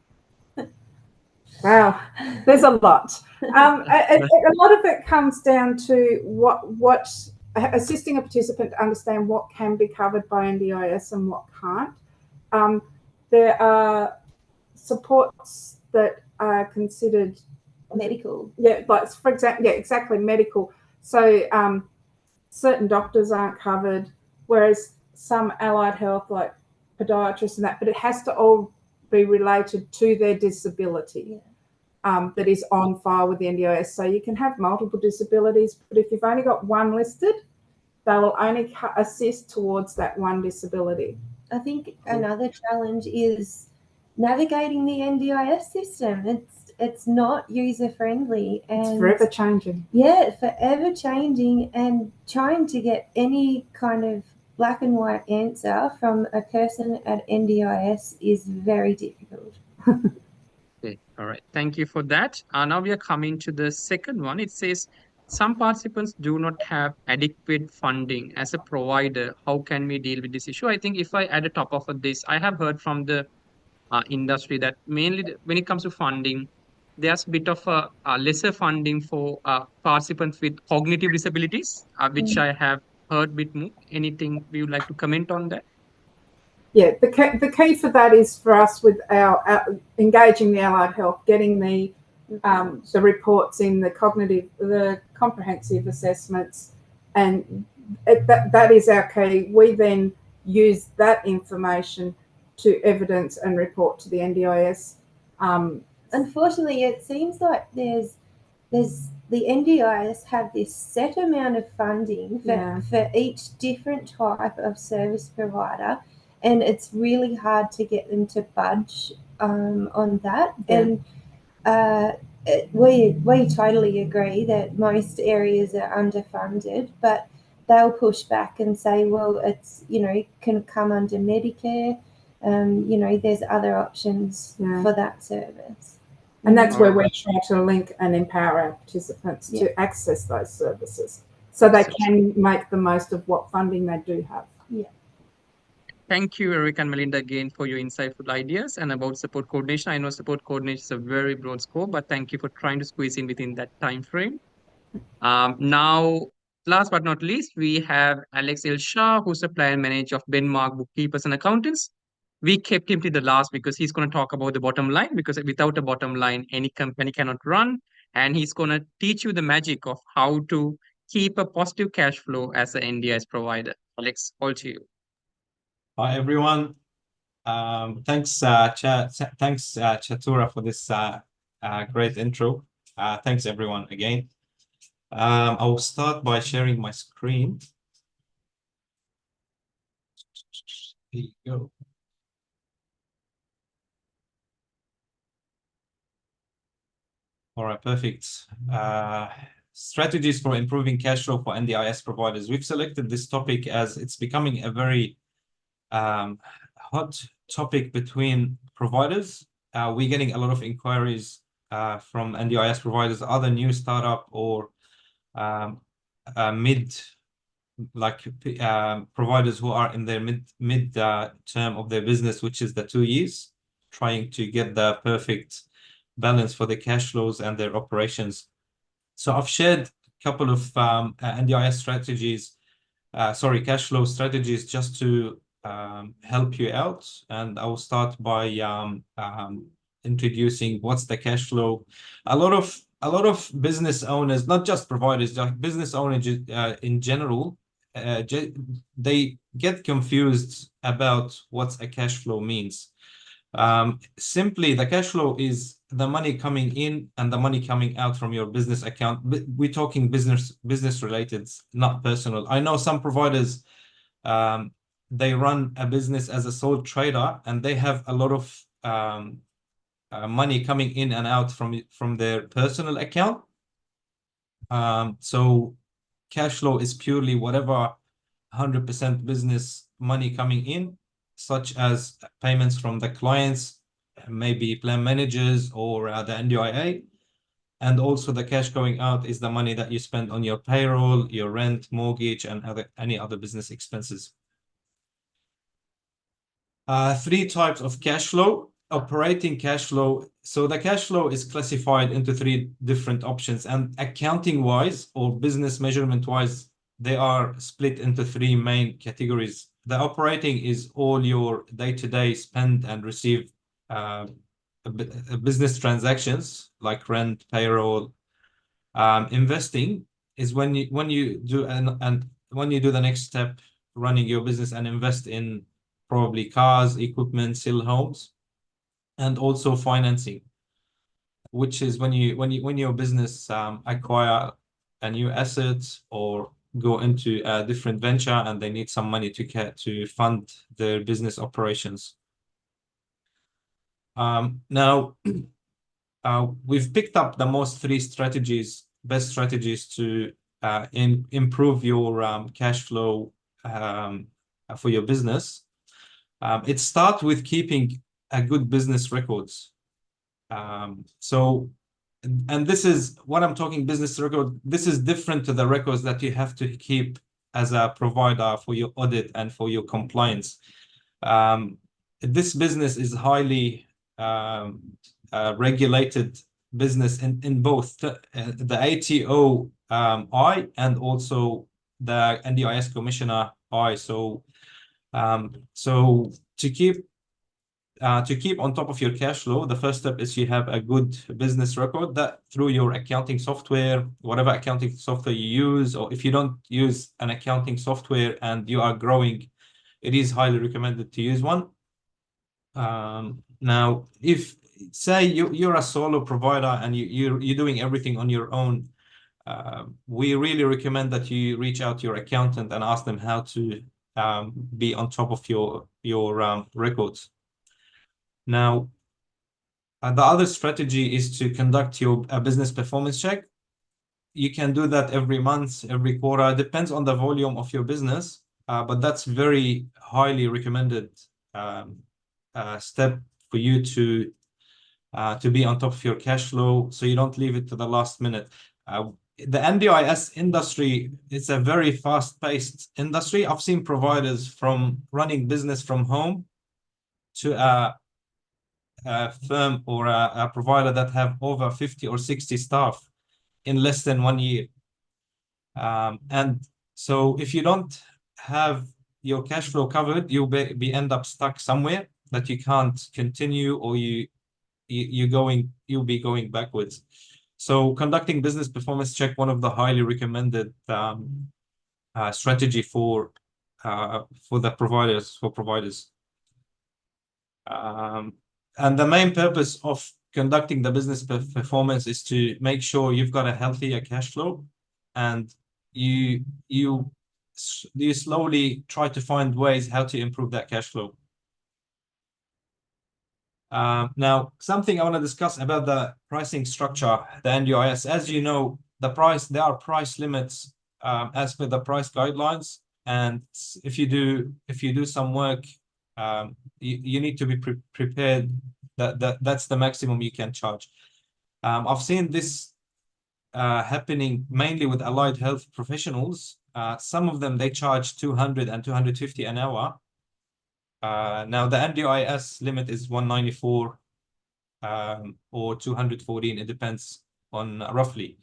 Wow, there's a lot. A lot of it comes down to what assisting a participant to understand what can be covered by NDIS and what can't. There are supports that are considered Medical. Yeah, like for example, yeah, exactly, medical. So certain doctors aren't covered, whereas some allied health, like podiatrists and that, but it has to all be related to their disability. Yeah. That is on file with the NDIS. So you can have multiple disabilities, but if you've only got one listed, they will only assist towards that one disability. I think another challenge is navigating the NDIS system. It's not user friendly and it's forever changing. Yeah, forever changing, and trying to get any kind of black and white answer from a person at NDIS is very difficult. Okay, all right. Thank you for that. Now we are coming to the second one. It says, some participants do not have adequate funding as a provider. How can we deal with this issue? I think if I add a top of this, I have heard from the industry that mainly when it comes to funding, there's a bit of a lesser funding for participants with cognitive disabilities, which I have heard bit more. Anything we would like to comment on that? Yeah, the key for that is for us with our engaging the allied health, getting the reports in, the comprehensive assessments, and that is our key. We then use that information to evidence and report to the NDIS. Unfortunately, it seems like there's the NDIS have this set amount of funding for each different type of service provider, and it's really hard to get them to budge on that. Yeah. And we totally agree that most areas are underfunded, but they'll push back and say, well, it's, can come under Medicare. There's other options for that service. And that's where we try to link and empower our participants to access those services so they can make the most of what funding they do have. Yeah. Thank you, Eric and Melinda, again for your insightful ideas and about support coordination. I know support coordination is a very broad scope, but thank you for trying to squeeze in within that time frame. Now, last but not least, we have Alex El Shah, who's the plan manager of Benmark Bookkeepers and Accountants. We kept him to the last because he's going to talk about the bottom line, because without a bottom line, any company cannot run. And he's going to teach you the magic of how to keep a positive cash flow as an NDIS provider. Alex, all to you. Hi, everyone. Thanks, Chatura, for this great intro. Thanks, everyone, again. I'll start by sharing my screen. There you go. All right, perfect. Strategies for improving cash flow for NDIS providers. We've selected this topic as it's becoming a very hot topic between providers. We're getting a lot of inquiries from NDIS providers, other new startup or providers who are in their mid term of their business, which is the 2 years, trying to get the perfect balance for the cash flows and their operations. So I've shared a couple of NDIS strategies, cash flow strategies, just to help you out. And I will start by introducing what's the cash flow. A lot of business owners, not just providers, like business owners in general, they get confused about what a cash flow means. Simply, the cash flow is the money coming in and the money coming out from your business account. But we're talking business related, not personal. I know some providers, they run a business as a sole trader, and they have a lot of money coming in and out from their personal account. So cash flow is purely whatever 100% business money coming in, such as payments from the clients, maybe plan managers or the NDIA. And also the cash going out is the money that you spend on your payroll, your rent, mortgage, and any other business expenses. 3 types of cash flow. Operating cash flow. So the cash flow is classified into 3 different options, and accounting wise or business measurement wise, they are split into 3 main categories. The operating is all your day-to-day spend and receive business transactions like rent, payroll. Investing is when you do the next step, running your business and invest in probably cars, equipment, sell homes. And also financing, which is when your business acquire a new asset or go into a different venture and they need some money to fund their business operations. Now, we've picked up the most 3 best strategies to improve your cash flow for your business. It starts with keeping a good business records. So and this is what I'm talking business record. This is different to the records that you have to keep as a provider for your audit and for your compliance. This business is highly regulated business in both the ATO I and also the NDIS Commissioner I. So to keep on top of your cash flow, the first step is you have a good business record that through your accounting software, whatever accounting software you use, or if you don't use an accounting software and you are growing, it is highly recommended to use one. Now, if say you're a solo provider and you're doing everything on your own, we really recommend that you reach out to your accountant and ask them how to be on top of your records. Now, the other strategy is to conduct your business performance check. You can do that every month, every quarter. It depends on the volume of your business, but that's very highly recommended step for you to be on top of your cash flow, so you don't leave it to the last minute. The NDIS industry is a very fast-paced industry. I've seen providers from running business from home to a firm or a provider that have over 50 or 60 staff in less than 1 year. And so if you don't have your cash flow covered, you'll end up stuck somewhere that you can't continue, or you'll be going backwards. So conducting business performance check, one of the highly recommended strategy for the providers. And the main purpose of conducting the business performance is to make sure you've got a healthier cash flow, and you slowly try to find ways how to improve that cash flow. Now, something I want to discuss about the pricing structure, the NDIS. As you know, there are price limits as per the price guidelines, and if you do some work, you need to be prepared that's the maximum you can charge. I've seen this happening mainly with allied health professionals. Some of them, they charge 200 and 250 an hour. Now the NDIS limit is 194 or 214. It depends on roughly.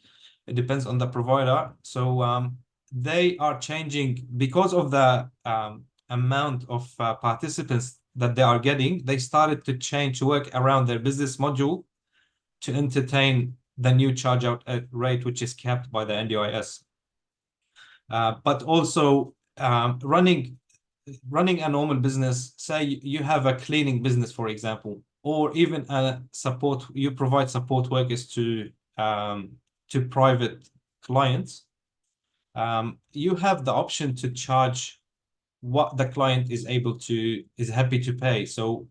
It depends on the provider. So they are changing because of the amount of participants that they are getting. They started to change, work around their business module to entertain the new charge out rate, which is capped by the NDIS. But also running a normal business, say you have a cleaning business, for example, or even you provide support workers to private clients, you have the option to charge what the client is happy to pay. So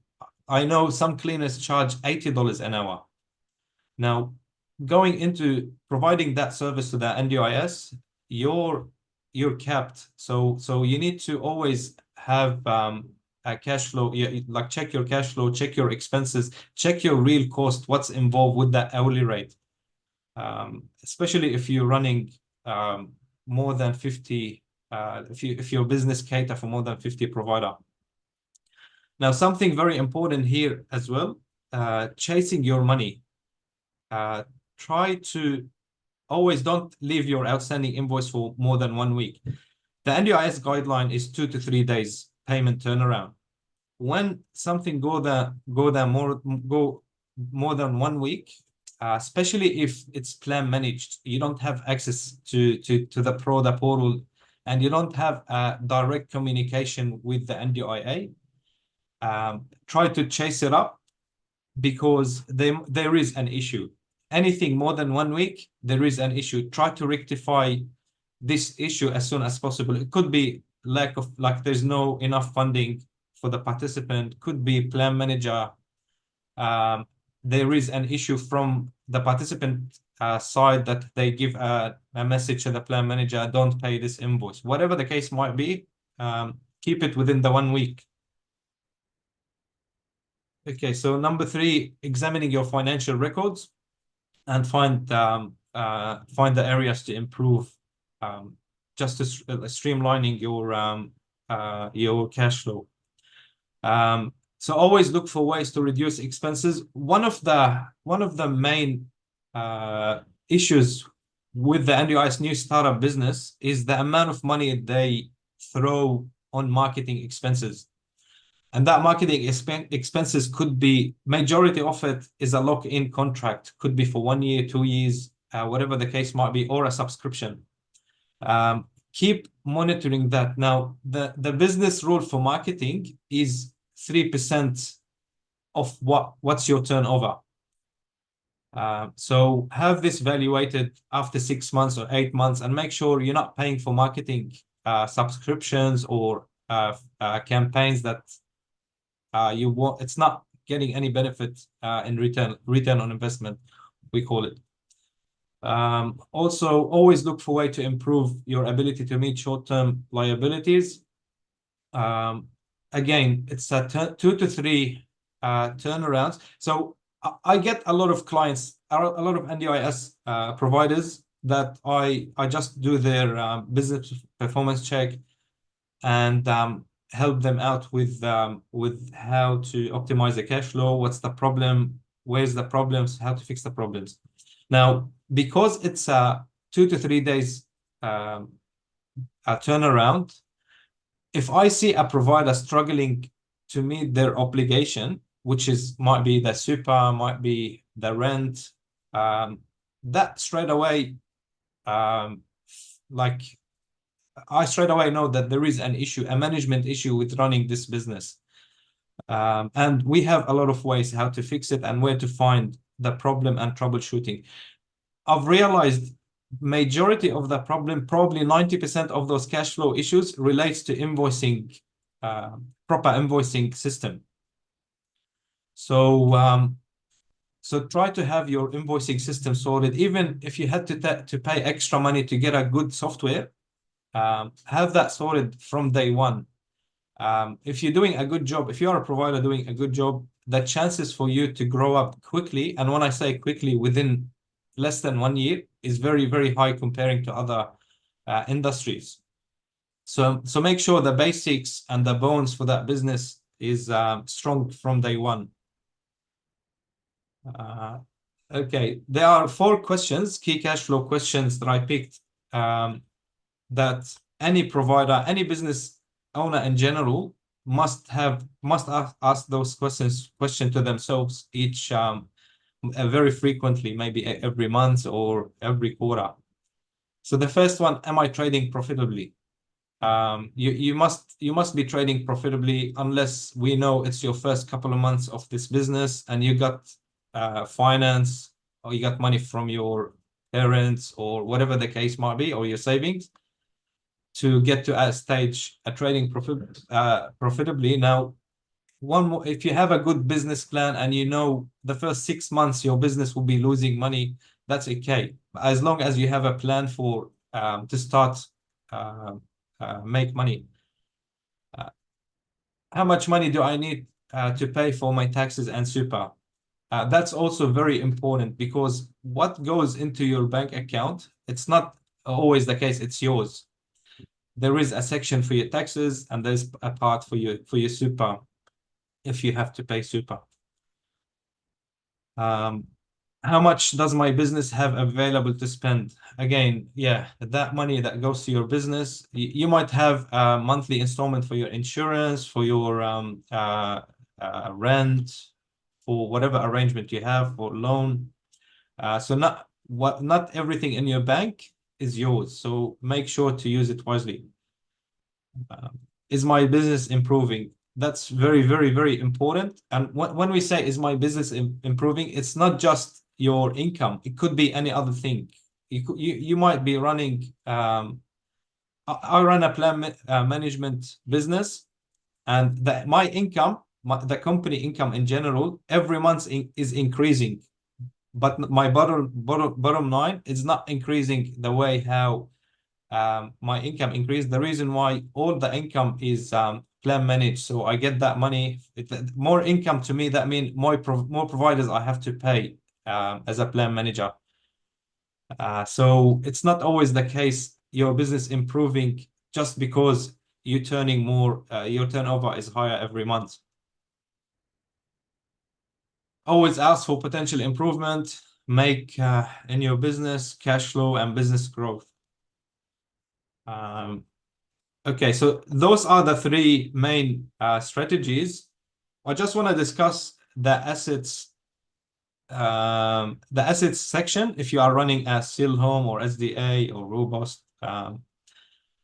I know some cleaners charge $80 an hour. Now, going into providing that service to the NDIS, you're capped. So you need to always have a cash flow, like check your cash flow, check your expenses, check your real cost, what's involved with that hourly rate. Especially if you're running more than 50, if your business cater for more than 50 provider. Now, something very important here as well, chasing your money. Try to always don't leave your outstanding invoice for more than 1 week. The NDIS guideline is 2 to 3 days payment turnaround. When something go more than 1 week, especially if it's plan managed, you don't have access to the portal, and you don't have a direct communication with the NDIA. Try to chase it up, because there is an issue. Anything more than 1 week, there is an issue. Try to rectify this issue as soon as possible. It could be lack of, like, there's no enough funding for the participant, could be plan manager. There is an issue from the participant side that they give a message to the plan manager, don't pay this invoice. Whatever the case might be, keep it within the 1 week. Okay, so number 3, examining your financial records. and find the areas to improve, just to streamlining your cash flow. So always look for ways to reduce expenses. One of the main issues with the NDIS new startup business is the amount of money they throw on marketing expenses. And that marketing expenses could be, majority of it is a lock-in contract, could be for 1 year, 2 years, whatever the case might be, or a subscription. Keep monitoring that. Now, the business rule for marketing is 3% of what's your turnover. So have this evaluated after 6 months or 8 months, and make sure you're not paying for marketing subscriptions or campaigns that it's not getting any benefit in return on investment, we call it. Also, always look for a way to improve your ability to meet short-term liabilities. Again, it's a 2 to 3 turnarounds. So I get a lot of clients, a lot of NDIS providers that I just do their business performance check and help them out with how to optimize the cash flow, what's the problem, where's the problems, how to fix the problems. Now, because it's a 2 to 3 days a turnaround, if I see a provider struggling to meet their obligation, which might be the super, might be the rent, that straight away, like I straight away know that there is an issue, a management issue with running this business. And we have a lot of ways how to fix it and where to find the problem and troubleshooting. I've realized majority of the problem, probably 90% of those cash flow issues relates to invoicing, proper invoicing system. So try to have your invoicing system sorted. Even if you had to pay extra money to get a good software, have that sorted from day one. If you're doing a good job, if you're a provider doing a good job, the chances for you to grow up quickly, and when I say quickly, within less than 1 year, is very, very high comparing to other industries. So make sure the basics and the bones for that business is strong from day one. Okay, there are 4 questions, key cash flow questions that I picked, that any provider, any business owner in general must ask those questions to themselves each very frequently, maybe every month or every quarter. So the first one, am I trading profitably? You must be trading profitably, unless we know it's your first couple of months of this business and you got finance, or you got money from your parents, or whatever the case might be, or your savings, to get to a stage trading profitably. Now, one more, if you have a good business plan and you know the first 6 months your business will be losing money, that's okay, as long as you have a plan for to start make money. How much money do I need to pay for my taxes and super? That's also very important, because what goes into your bank account, it's not always the case it's yours. There is a section for your taxes, and there's a part for your super, if you have to pay super. How much does my business have available to spend? Again, yeah, that money that goes to your business, you might have a monthly installment for your insurance, for your rent, for whatever arrangement you have, for loan. So not everything in your bank is yours. So make sure to use it wisely. Is my business improving? That's very, very, very important. And when we say, is my business improving, it's not just your income. It could be any other thing. You might be running, I run a plan management business, and my income, the company income in general, every month is increasing. But my bottom line is not increasing the way how my income increased. The reason why all the income is plan managed, so I get that money. More income to me, that means more providers I have to pay. as a plan manager. So it's not always the case your business improving just because you're turning more, your turnover is higher every month. Always ask for potential improvement, make in your business cash flow and business growth. Okay, so those are the three main strategies. I just want to discuss the assets section if you are running a still home or SDA or robust.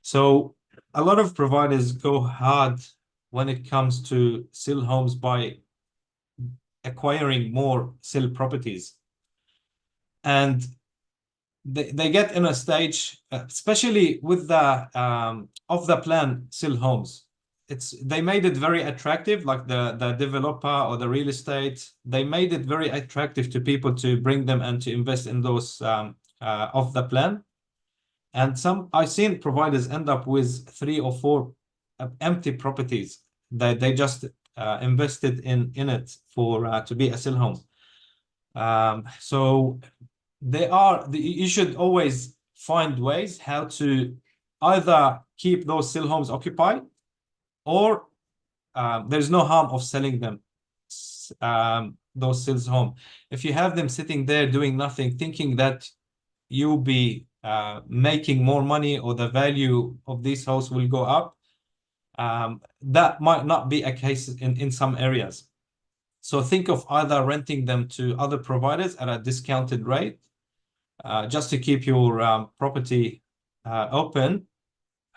So a lot of providers go hard when it comes to still homes by acquiring more still properties, and they get in a stage, especially with the of the plan still homes. They made it very attractive, like the developer or the real estate. They made it very attractive to people to bring them and to invest in those of the plan. And I've seen providers end up with 3 or 4 empty properties that they just invested in it for to be a still home. So you should always find ways how to either keep those still homes occupied, or there's no harm of selling them, those stills home. If you have them sitting there doing nothing, thinking that you'll be making more money or the value of this house will go up, that might not be a case in some areas. So think of either renting them to other providers at a discounted rate, just to keep your property open,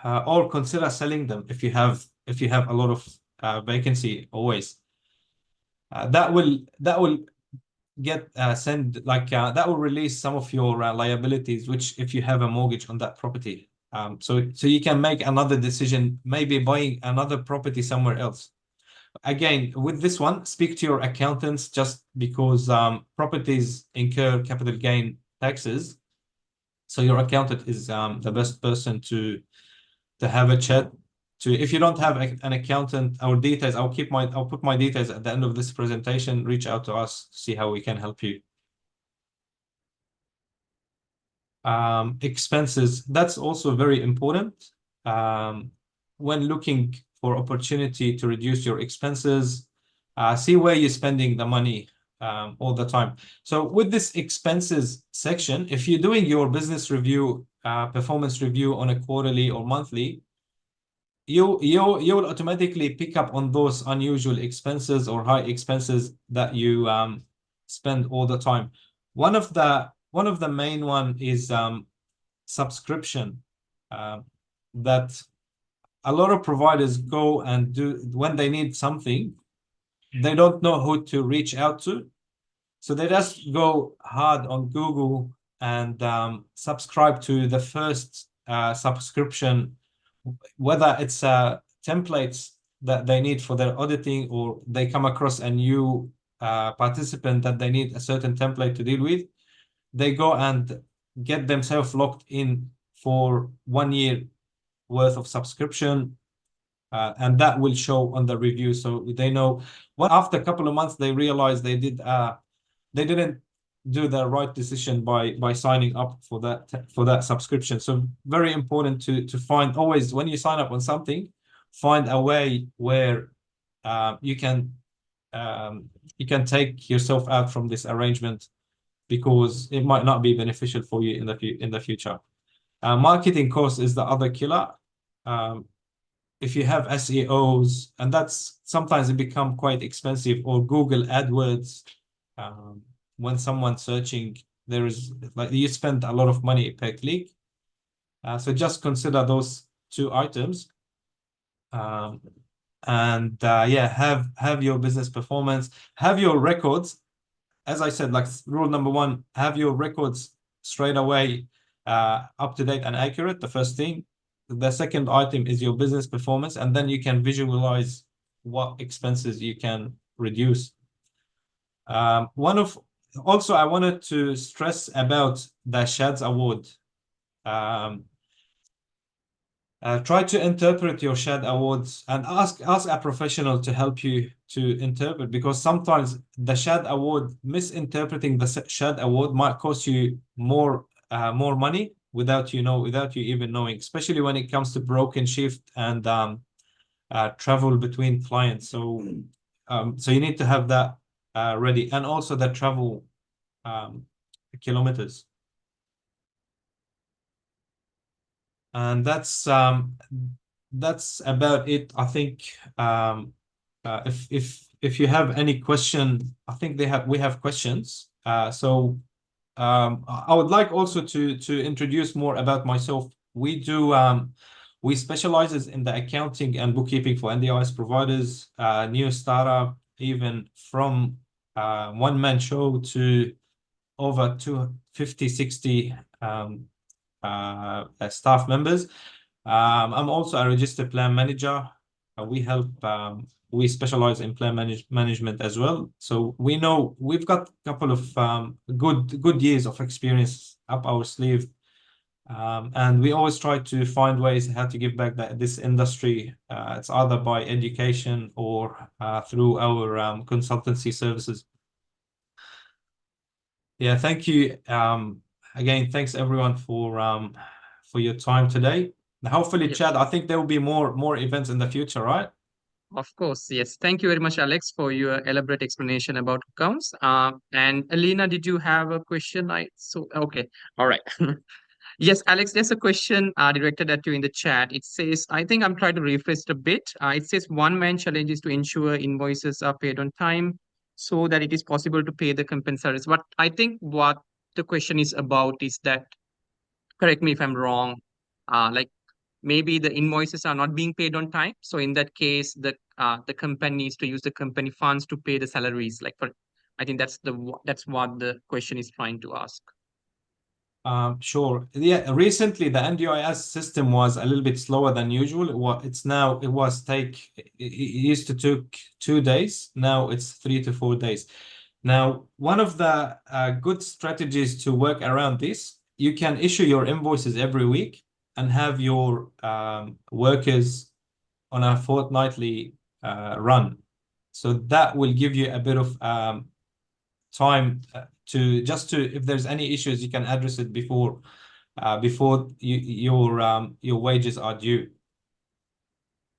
or consider selling them if you have a lot of vacancy always. That will get that will release some of your liabilities, which if you have a mortgage on that property, so you can make another decision, maybe buying another property somewhere else. Again, with this one, speak to your accountants, just because properties incur capital gain taxes. So your accountant is the best person to have a chat to. If you don't have an accountant, our details, I'll put my details at the end of this presentation. Reach out to us to see how we can help you. Expenses, that's also very important. When looking for opportunity to reduce your expenses, see where you're spending the money all the time. So with this expenses section, if you're doing your business review, performance review on a quarterly or monthly, you will automatically pick up on those unusual expenses or high expenses that you spend all the time. One of the main one is subscription, that a lot of providers go and do when they need something. They don't know who to reach out to, so they just go hard on Google and subscribe to the first subscription, whether it's templates that they need for their auditing, or they come across a new participant that they need a certain template to deal with. They go and get themselves locked in for 1 year worth of subscription, and that will show on the review. So they know after a couple of months they realize they didn't do the right decision by signing up for that subscription. So very important to find, always when you sign up on something, find a way where you can take yourself out from this arrangement, because it might not be beneficial for you in the future. Marketing cost is the other killer. If you have SEOs, and that's sometimes it become quite expensive, or Google AdWords, when someone's searching, there is you spend a lot of money per click. So just consider those 2 items. And have your business performance, have your records. As I said, like rule number 1, have your records straight away up to date and accurate, the first thing. The second item is your business performance, and then you can visualize what expenses you can reduce. Also, I wanted to stress about the Shads Award. try to interpret your SHAD awards and ask a professional to help you to interpret, because sometimes the SHAD award, misinterpreting the SHAD award might cost you more money without you even knowing, especially when it comes to broken shift and travel between clients. So you need to have that ready, and also the travel kilometers. And that's about it. I think if you have any question, I think we have questions. So I would like also to introduce more about myself. We specializes in the accounting and bookkeeping for NDIS providers, new startup, even from one-man show to over 250, 60 staff members. I'm also a registered plan manager. We specialize in plan management as well. So we've got a couple of good years of experience up our sleeve. And we always try to find ways how to give back this industry. It's either by education or through our consultancy services. Yeah, thank you. Again, thanks everyone for your time today. Hopefully, Yes. Chad, I think there will be more events in the future, right? Of course, yes. Thank you very much, Alex, for your elaborate explanation about accounts. And Alina, did you have a question? Okay, all right. Yes, Alex, there's a question directed at you in the chat. It says, I think I'm trying to rephrase it a bit. It says one-man challenge is to ensure invoices are paid on time so that it is possible to pay the compensators. But I think what the question is about is that, correct me if I'm wrong, like maybe the invoices are not being paid on time. So in that case, the company needs to use the company funds to pay the salaries. I think that's what the question is trying to ask. Sure. Yeah, recently the NDIS system was a little bit slower than usual. It used to take 2 days. Now it's 3 to 4 days. Now, one of the good strategies to work around this, you can issue your invoices every week and have your workers on a fortnightly run. So that will give you a bit of time if there's any issues, you can address it before your wages are due.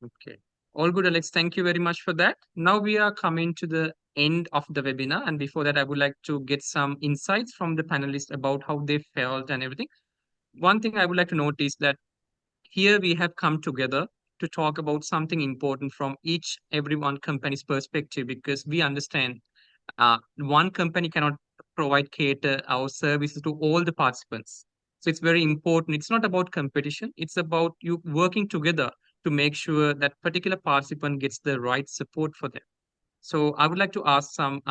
Okay. All good, Alex. Thank you very much for that. Now we are coming to the end of the webinar. And before that, I would like to get some insights from the panelists about how they felt and everything. One thing I would like to note is that here we have come together to talk about something important from every one company's perspective, because we understand one company cannot cater our services to all the participants. So it's very important. It's not about competition. It's about you working together to make sure that particular participant gets the right support for them. So I would like to ask some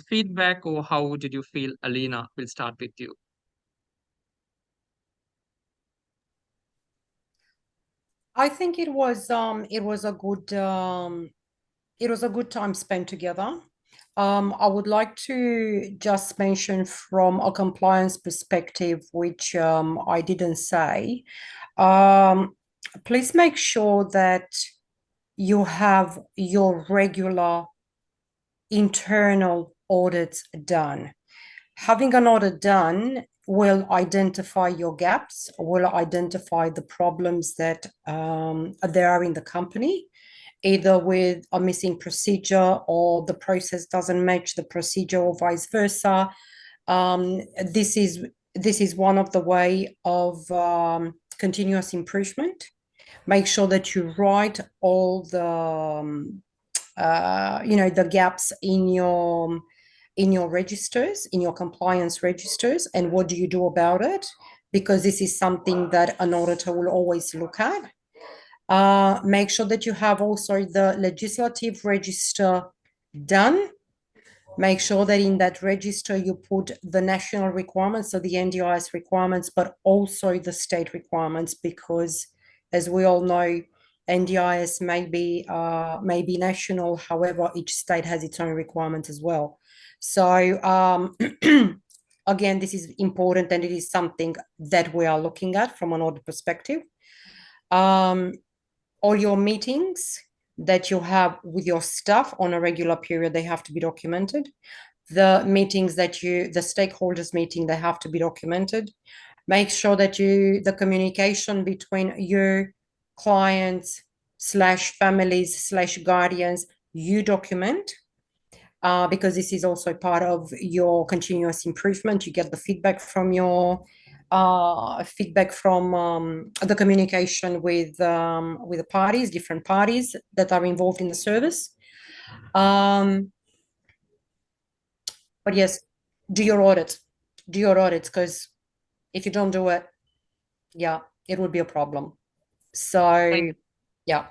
feedback, or how did you feel? Alina, we'll start with you. I think it was a good time spent together. I would like to just mention from a compliance perspective, which I didn't say. Please make sure that you have your regular internal audits done. Having an audit done will identify your gaps, will identify the problems that there are in the company, either with a missing procedure or the process doesn't match the procedure or vice versa. This is one of the way of continuous improvement. Make sure that you write all the the gaps in your registers, in your compliance registers, and what do you do about it? Because this is something that an auditor will always look at. Make sure that you have also the legislative register done. Make sure that in that register you put the national requirements, so the NDIS requirements, but also the state requirements, because as we all know, NDIS may be national, however, each state has its own requirements as well. So again, this is important, and it is something that we are looking at from an audit perspective. All your meetings that you have with your staff on a regular period, they have to be documented. The meetings that the stakeholders meeting, they have to be documented. Make sure that the communication between your clients / families / guardians, you document, because this is also part of your continuous improvement. You get the feedback from your the communication with the parties, different parties that are involved in the service. But yes, do your audits, because if you don't do it, yeah, it would be a problem. So yeah.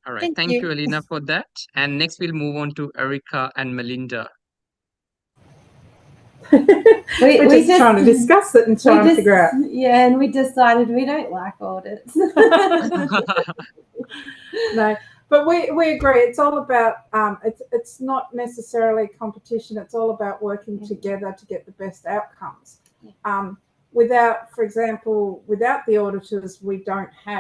All right. Thank you, Alina, for that. And next we'll move on to Erica and Melinda. We're just trying to discuss it and trying to figure out. Yeah, and we decided we don't like audits. No, but we agree. It's all about it's not necessarily competition. It's all about working together to get the best outcomes. Without, for example, without the auditors, we don't have